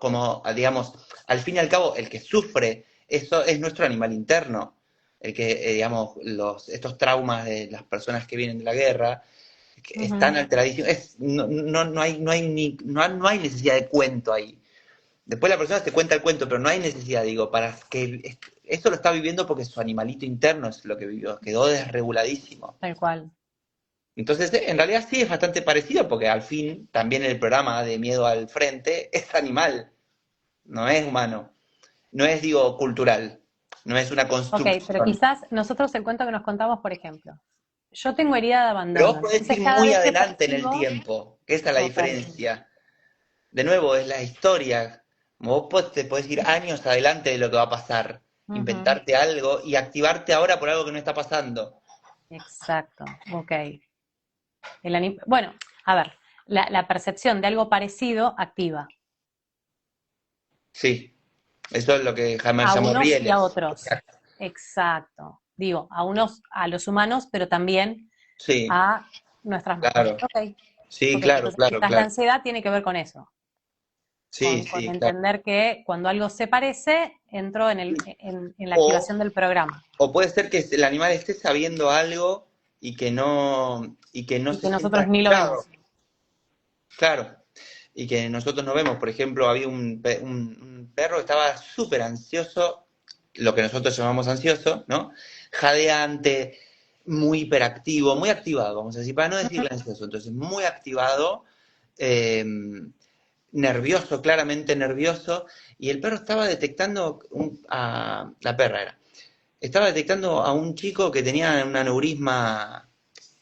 digamos, al fin y al cabo, el que sufre eso es nuestro animal interno. El que, digamos, estos traumas de las personas que vienen de la guerra, que ujú, están alteradísimos. No hay necesidad de cuento ahí. Después la persona te cuenta el cuento, pero no hay necesidad, digo, para que esto lo está viviendo porque su animalito interno es lo que vivió, quedó desreguladísimo. tal cual. Entonces, en realidad sí es bastante parecido, porque al fin también el programa de Miedo al Frente es animal, no es humano, no es, digo, cultural, no es una Ok, pero construcción. quizás nosotros el cuento que nos contamos, por ejemplo, yo tengo herida de Pero vos abandono, podés entonces ir cada muy vez que adelante en el percibo, tiempo, que esa es la ok, diferencia. De nuevo, es la historia. Te podés ir años adelante de lo que va a pasar, ujú, inventarte algo y activarte ahora por algo que no está pasando. exacto, ok. Bueno, a ver, la percepción de algo parecido activa Sí, eso es lo que Hammer a llamó unos y a rieles. otros. Exacto. Digo, a unos, a los humanos, pero también Sí, a nuestras mascotas. claro. Ok, Sí, ok. claro, Entonces, claro, quizás la claro. ansiedad tiene que ver con eso, Sí, con sí, claro. entender que cuando algo se parece, entro en la O, activación del programa o puede ser que el animal esté sabiendo algo y que no y se que sienta nosotros ni lo escuchado. vemos. Claro. Y que nosotros no vemos. Por ejemplo, había un perro que estaba súper ansioso, lo que nosotros llamamos ansioso, ¿no? Jadeante, muy hiperactivo, muy activado, vamos a decir, para no Ujú, decirle ansioso. Entonces, muy activado, eh, nervioso, claramente nervioso, y el perro estaba detectando, la perra era, estaba detectando a un chico que tenía un aneurisma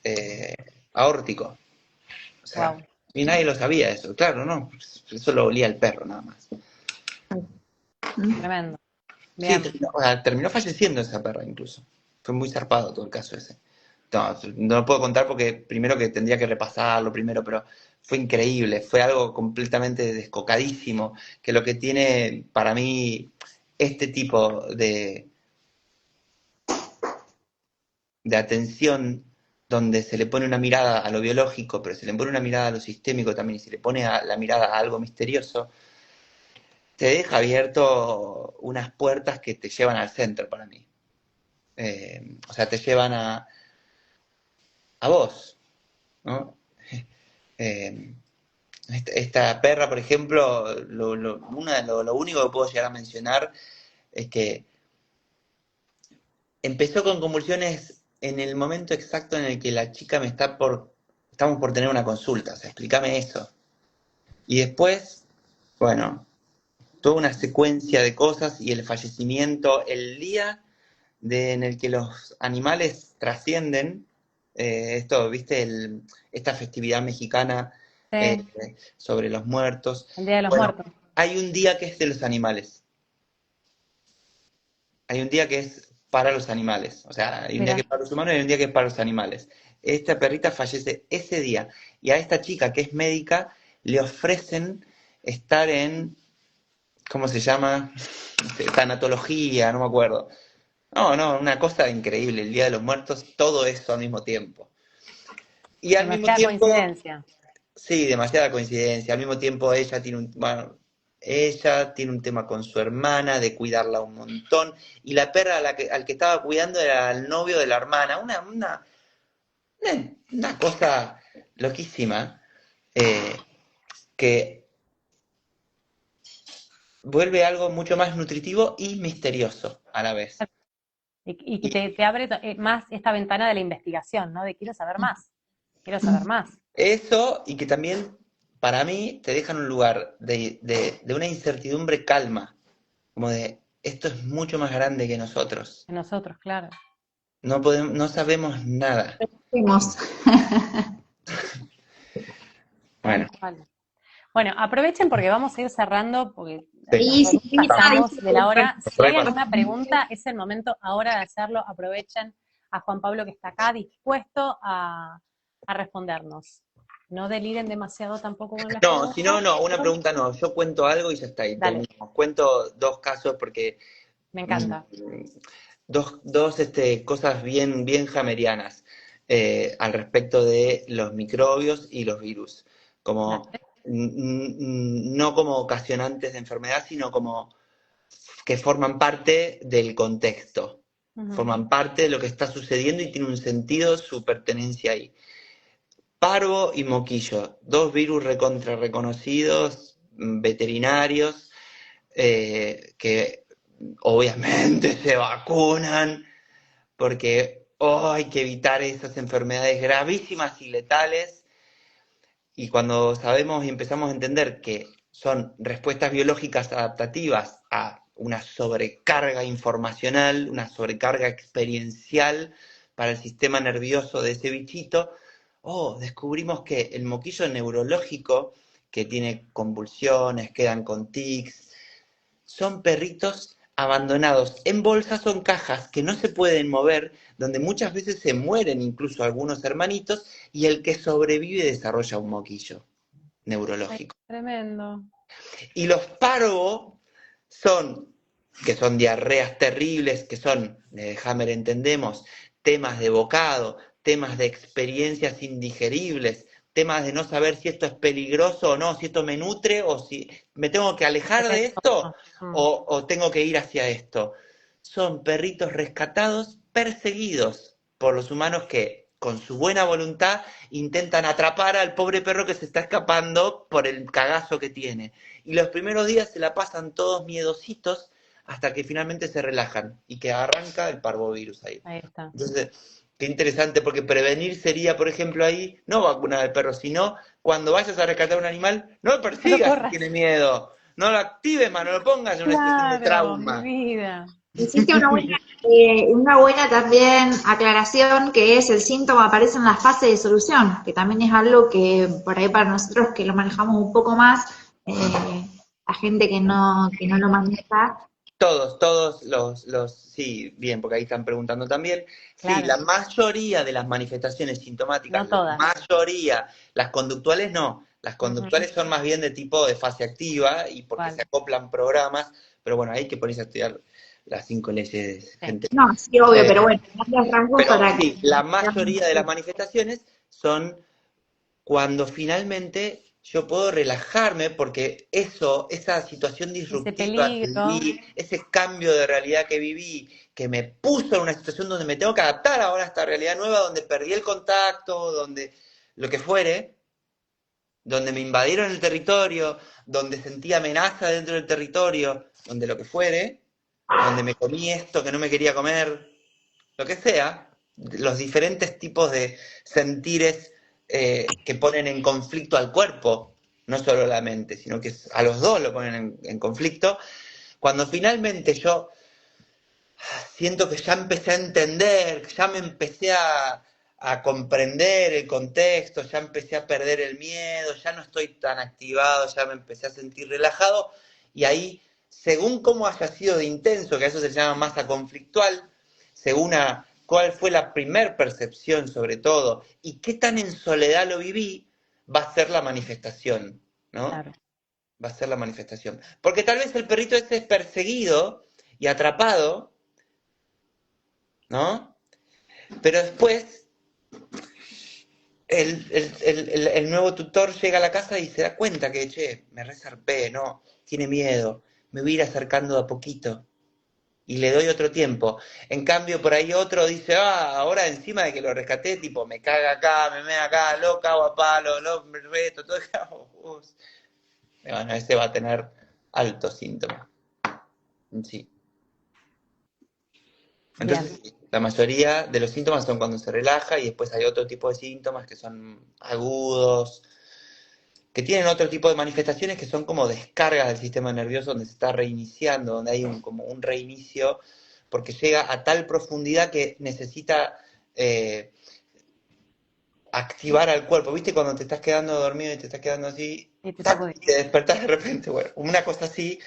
eh, aórtico. O sea, wow, y nadie lo sabía eso, claro, ¿no? Eso lo olía el perro nada más. tremendo. Sí, Bien. o sea, terminó falleciendo esa perra incluso. Fue muy zarpado todo el caso ese. No, no lo puedo contar porque primero que tendría que repasarlo primero, pero fue increíble, fue algo completamente descocadísimo, que lo que tiene para mí este tipo de atención, donde se le pone una mirada a lo biológico, pero se le pone una mirada a lo sistémico también, y se le pone la mirada a algo misterioso, te deja abierto unas puertas que te llevan al centro para mí. O sea, te llevan a vos, ¿no? Eh, esta perra, por ejemplo, lo único que puedo llegar a mencionar es que empezó con convulsiones en el momento exacto en el que la chica estamos por tener una consulta, o sea, explícame eso. Y después, bueno, toda una secuencia de cosas y el fallecimiento, el día en el que los animales trascienden, esto, viste, esta festividad mexicana eh, Sí, sobre los muertos. el Día de los Bueno, Muertos. hay un día que es de los animales, hay un día que es para los animales, o sea, hay un día que Mira, es para los humanos y hay un día que es para los animales. Esta perrita fallece ese día y a esta chica que es médica le ofrecen estar en, ¿cómo se llama? Tanatología, no me acuerdo. No, no, una cosa increíble, el Día de los Muertos, todo eso al mismo tiempo. Y al mismo demasiada tiempo, coincidencia. sí, demasiada coincidencia, al mismo tiempo ella tiene bueno, ella, tiene un tema con su hermana, de cuidarla un montón, y la perra al que estaba cuidando era el novio de la hermana, una cosa loquísima, que vuelve algo mucho más nutritivo y misterioso a la vez. Y que te abre más esta ventana de la investigación, ¿no? De quiero saber más, quiero saber más. Eso, y que también, para mí, te deja en un lugar de una incertidumbre calma, como de, esto es mucho más grande que nosotros. De nosotros, claro. No sabemos nada. Fuimos. Bueno, Tal cual. Bueno, aprovechen porque vamos a ir cerrando, porque sí. Y si tienen pasamos de la hora. Si hay Repasamos. alguna pregunta, es el momento ahora de hacerlo. Aprovechen a Juan Pablo que está acá dispuesto a respondernos. No deliren demasiado tampoco con las No, preguntas. si no, no, una pregunta no. Yo cuento algo y ya está, y Dale, terminamos. Cuento dos casos porque me mm, encanta. dos cosas bien hamerianas al respecto de los microbios y los virus. Como Dale. no como ocasionantes de enfermedad, sino como que forman parte del contexto, Ujú. forman parte de lo que está sucediendo y tiene un sentido su pertenencia ahí. Parvo y moquillo, dos virus recontra reconocidos, veterinarios, que obviamente se vacunan porque hay que evitar esas enfermedades gravísimas y letales. Y cuando sabemos y empezamos a entender que son respuestas biológicas adaptativas a una sobrecarga informacional, una sobrecarga experiencial para el sistema nervioso de ese bichito, descubrimos que el moquillo neurológico, que tiene convulsiones, quedan con tics, son perritos abandonados en bolsas o en cajas que no se pueden mover, donde muchas veces se mueren incluso algunos hermanitos, y el que sobrevive desarrolla un moquillo Ay, neurológico. tremendo. Y los parvo que son diarreas terribles, que son, de Hammer entendemos, temas de bocado, temas de experiencias indigeribles, temas de no saber si esto es peligroso o no, si esto me nutre o si me tengo que alejar de esto o tengo que ir hacia esto. Son perritos rescatados, perseguidos por los humanos que, con su buena voluntad, intentan atrapar al pobre perro que se está escapando por el cagazo que tiene. Y los primeros días se la pasan todos miedositos hasta que finalmente se relajan y que arranca el parvovirus ahí. Ahí está. Entonces, qué interesante, porque prevenir sería, por ejemplo, ahí, no vacunar al perro, sino cuando vayas a rescatar un animal, no lo persigas si tiene miedo, no lo actives, no lo pongas en una situación de Claro, mi trauma. vida. Hiciste una buena también aclaración, que es el síntoma aparece en la fase de solución, que también es algo que por ahí para nosotros que lo manejamos un poco más, la gente que no lo maneja. Todos sí, bien, porque ahí están preguntando también. Sí, Claro. la mayoría de las manifestaciones sintomáticas, No todas. las conductuales no, las conductuales son más bien de tipo de fase activa y porque se acoplan programas, pero bueno, hay que ponerse a estudiar las 5 leyes, gente. No, sí, obvio, pero bueno, grandes rasgos Pero para sí, la mayoría de las manifestaciones son cuando finalmente yo puedo relajarme porque esa situación Ese disruptiva que peligro. viví, ese cambio de realidad que viví, que me puso en una situación donde me tengo que adaptar ahora a esta realidad nueva, donde perdí el contacto, donde lo que fuere, donde me invadieron el territorio, donde sentí amenaza dentro del territorio, donde lo que fuere, donde me comí esto que no me quería comer, lo que sea, los diferentes tipos de sentires que ponen en conflicto al cuerpo, no solo la mente, sino que a los dos lo ponen en conflicto, cuando finalmente yo siento que ya empecé a entender, que ya me empecé a comprender el contexto, ya empecé a perder el miedo, ya no estoy tan activado, ya me empecé a sentir relajado, y ahí, según cómo haya sido de intenso, que a eso se llama masa conflictual, según cuál fue la primer percepción sobre todo, y qué tan en soledad lo viví, va a ser la manifestación, ¿no? Claro. Va a ser la manifestación. Porque tal vez el perrito ese es perseguido y atrapado, ¿no? Pero después el nuevo tutor llega a la casa y se da cuenta que, che, me resarpé, no, tiene miedo, me voy a ir acercando de a poquito y le doy otro tiempo. En cambio, por ahí otro dice, ahora encima de que lo rescaté, tipo, me caga acá, me mea acá, lo cago a palo, me reto, todo. Bueno, ese va a tener altos síntomas. Sí. Entonces, sí, la mayoría de los síntomas son cuando se relaja y después hay otro tipo de síntomas que son agudos, que tienen otro tipo de manifestaciones que son como descargas del sistema nervioso donde se está reiniciando, donde hay como un reinicio, porque llega a tal profundidad que necesita activar al cuerpo. ¿Viste cuando te estás quedando dormido y te estás quedando así? Y te ¡Tac! sacudí. Y te despertás de repente. Bueno, una cosa así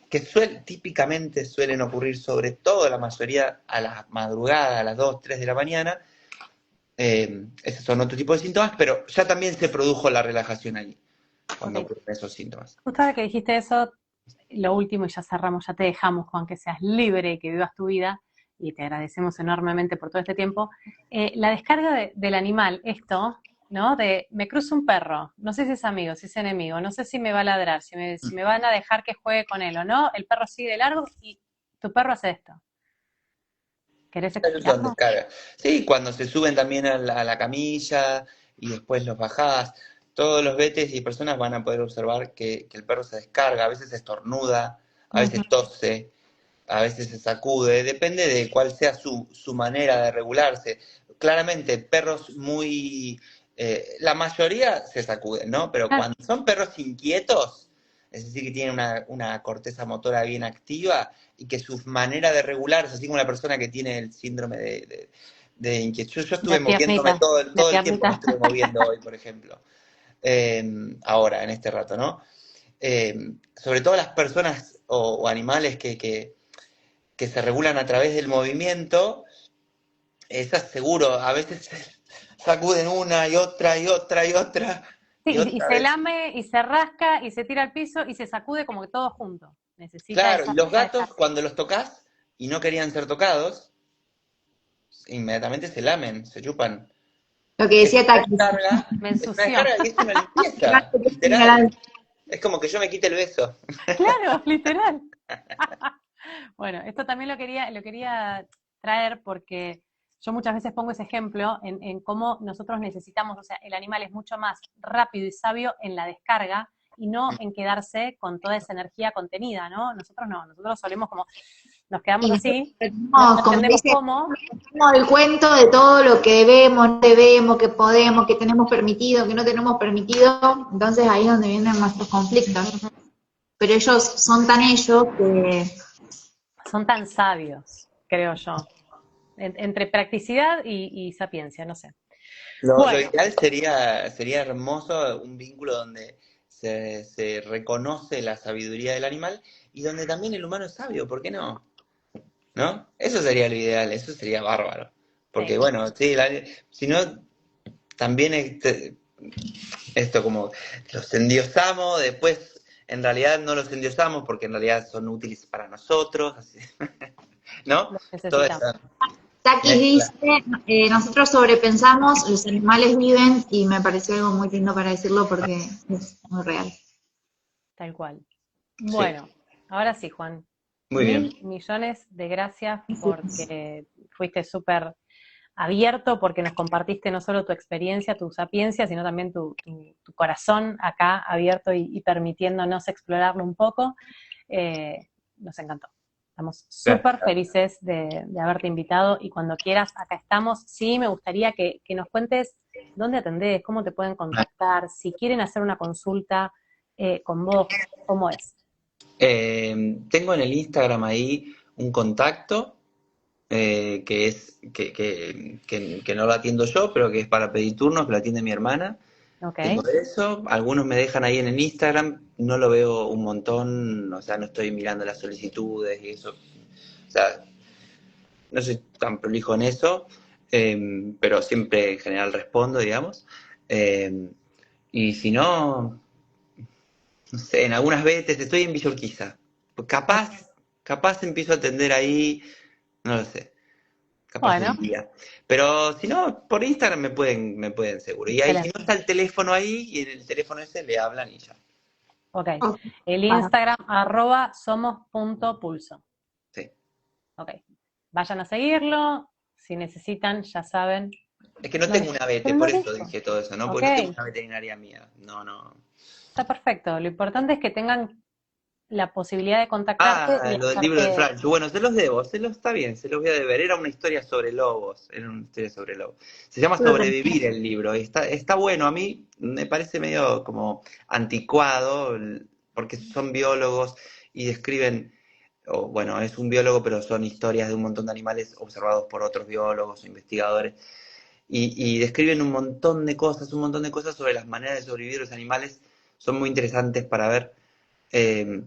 que típicamente suelen ocurrir, sobre todo la mayoría a la madrugada, a las 2, 3 de la mañana. Esos son otro tipo de síntomas, pero ya también se produjo la relajación ahí, cuando ocurren esos síntomas. Justo ahora que dijiste eso, lo último y ya cerramos, ya te dejamos, Juan, que seas libre y que vivas tu vida, y te agradecemos enormemente por todo este tiempo. La descarga del animal, esto, ¿no? De me cruza un perro, no sé si es amigo, si es enemigo, no sé si me va a ladrar, si me van a dejar que juegue con él o no, el perro sigue de largo y tu perro hace esto. ¿Querés Esos son explicarlo? descargas. Sí, cuando se suben también a la camilla y después los bajás, todos los vetes y personas van a poder observar que el perro se descarga, a veces estornuda, a veces Ujú. tose, a veces se sacude, depende de cuál sea su manera de regularse. Claramente, perros muy... la mayoría se sacuden, ¿no? Pero Ah, cuando son perros inquietos, es decir, que tienen una corteza motora bien activa y que su manera de regularse, así como la persona que tiene el síndrome de inquietud. Yo de estuve moviéndome piernita, de todo el tiempo me piernita. estuve moviendo hoy, por ejemplo. Ahora, en este rato, ¿no? Sobre todo las personas o animales que se regulan a través del movimiento, esas seguro, a veces sacuden una y otra y otra y otra Sí, y y otra se vez. lame y se rasca y se tira al piso y se sacude como que todo junto. Necesita Claro, y los esa gatos, descarga. cuando los tocas y no querían ser tocados, inmediatamente se lamen, se chupan. Lo que Es decía una Takis. descarga, Me es una ensució. descarga y es una limpieza, literal. Es como que yo me quite el beso. Claro, literal. Bueno, esto también lo quería traer porque yo muchas veces pongo ese ejemplo en cómo nosotros necesitamos, o sea, el animal es mucho más rápido y sabio en la descarga y no en quedarse con toda esa energía contenida, ¿no? Nosotros no, nosotros solemos como, nos quedamos Y así, no no, como entendemos dice, cómo. tenemos el cuento de todo lo que debemos, no debemos, que podemos, que tenemos permitido, que no tenemos permitido, entonces ahí es donde vienen nuestros conflictos. Pero ellos son tan ellos que Son tan sabios, creo yo, entre practicidad y sapiencia, no sé. Lo Bueno, ideal sería hermoso un vínculo donde se reconoce la sabiduría del animal y donde también el humano es sabio, ¿por qué no? ¿No? Eso sería lo ideal, eso sería bárbaro. Porque sí. bueno, sí, si no, también esto como los endiosamos, después en realidad no los endiosamos porque en realidad son útiles para nosotros, así, ¿no? Los Toda necesitamos. esa Takis mezcla. dice, nosotros sobrepensamos, los animales viven, y me pareció algo muy lindo para decirlo porque es muy real. Tal cual. Sí, Bueno, ahora sí, Juan. muy bien. 1.000 millones de gracias porque fuiste súper abierto, porque nos compartiste no solo tu experiencia, tu sapiencia, sino también tu corazón acá abierto y permitiéndonos explorarlo un poco. Nos encantó. Estamos súper Gracias. felices de haberte invitado y cuando quieras, acá estamos. Sí, me gustaría que nos cuentes dónde atendés, cómo te pueden contactar, si quieren hacer una consulta con vos, cómo es. Tengo en el Instagram ahí un contacto que que no lo atiendo yo, pero que es para pedir turnos, que lo atiende mi hermana. ¿Ok? Tengo eso, algunos me dejan ahí en el Instagram, no lo veo un montón, o sea, no estoy mirando las solicitudes y eso. O sea, no soy tan prolijo en eso, pero siempre en general respondo, digamos. Eh, y si no, no sé, en algunas veces estoy en Villa Urquiza. Ok. Capaz empiezo a atender ahí, no lo sé. capaz Bueno, un día. Pero si no, por Instagram me pueden seguro. Y ahí, si no excelente. está el teléfono ahí, y en el teléfono ese le hablan y ya. Ok. Ok, El para- Instagram, @somos.pulso. Sí. Ok. Vayan a seguirlo. Si necesitan, ya saben. Es que no No tengo les- una vete, Pero no por eso dejo. dije todo eso, ¿no? Ok. Porque no tengo una veterinaria mía. No, no. Está perfecto. Lo importante es que tengan la posibilidad de contactarte y Ah, lo del libro del hacerte. Francho. Bueno, se los debo, está bien, se los voy a deber. Era una historia sobre lobos, era una historia sobre lobos. Se llama lo tenés. Sobrevivir el libro. Y está bueno, a mí me parece medio como anticuado, porque son biólogos y describen, o bueno, es un biólogo, pero son historias de un montón de animales observados por otros biólogos o investigadores. Y describen un montón de cosas sobre las maneras de sobrevivir los animales. Son muy interesantes para ver. Eh,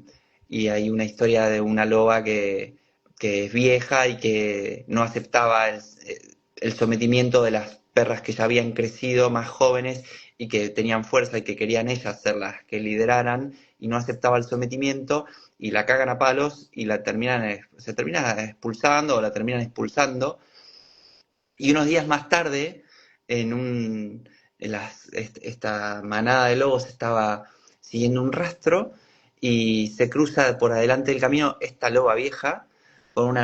y hay una historia de una loba que es vieja y que no aceptaba el sometimiento de las perras que ya habían crecido, más jóvenes, y que tenían fuerza y que querían ellas ser las que lideraran, y no aceptaba el sometimiento, y la cagan a palos y se termina expulsando o la terminan expulsando, y unos días más tarde, esta manada de lobos estaba siguiendo un rastro y se cruza por adelante del camino esta loba vieja con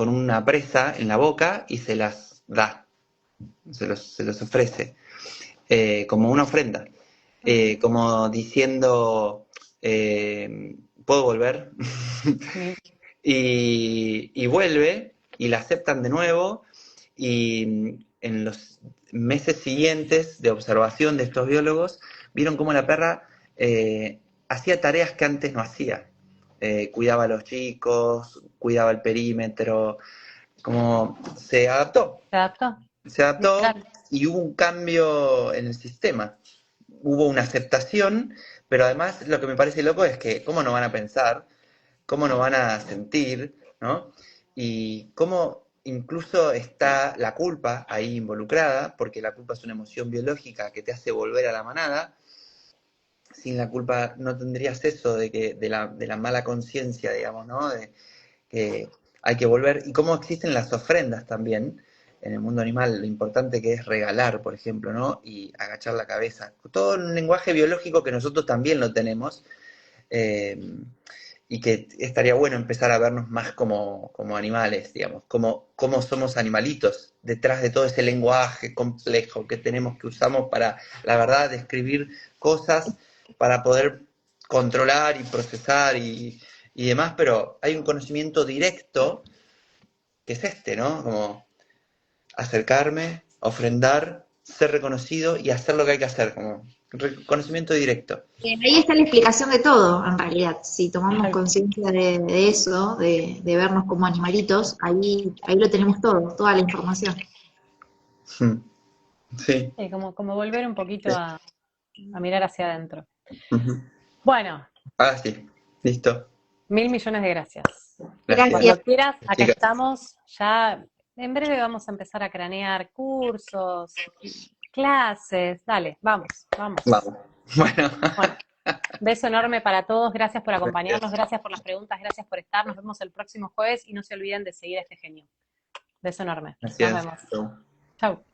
una presa en la boca y se las da, se los ofrece, como una ofrenda, como diciendo, ¿puedo volver? Sí. Y vuelve y la aceptan de nuevo y en los meses siguientes de observación de estos biólogos vieron cómo la perra hacía tareas que antes no hacía. Cuidaba a los chicos, cuidaba el perímetro, como ¿Se adaptó? se adaptó Literal. y hubo un cambio en el sistema. Hubo una aceptación, pero además lo que me parece loco es que cómo no van a pensar, cómo no van a sentir, ¿no? Y cómo incluso está la culpa ahí involucrada, porque la culpa es una emoción biológica que te hace volver a la manada. Sin la culpa no tendrías eso de la mala conciencia, digamos, ¿no? De que hay que volver. Y cómo existen las ofrendas también en el mundo animal, lo importante que es regalar, por ejemplo, ¿no? Y agachar la cabeza. Todo un lenguaje biológico que nosotros también lo tenemos, eh, y que estaría bueno empezar a vernos más como animales, digamos, como somos animalitos, detrás de todo ese lenguaje complejo que tenemos, que usamos para, la verdad, describir cosas, para poder controlar y procesar y demás, pero hay un conocimiento directo que es ¿no? Como acercarme, ofrendar, ser reconocido y hacer lo que hay que hacer, como conocimiento directo. Ahí está la explicación de todo, en realidad. Si tomamos Tal cual. conciencia de eso, de vernos como animalitos, ahí lo tenemos todo, toda la información. Hmm. Sí. Como volver un poquito a mirar hacia adentro. Ujú. Bueno, Ah, sí, listo. 1.000 millones de gracias. Gracias. Cuando Gracias, quieras, acá chicas. estamos. Ya en breve vamos a empezar a cranear cursos, clases. Dale, vamos, vamos. Vamos. Bueno, Bueno, beso enorme para todos. Gracias por acompañarnos, gracias. gracias por las preguntas, gracias por estar. Nos vemos el próximo jueves y no se olviden de seguir a este genio. Beso enorme. Nos Gracias. vemos. Chau. Chau.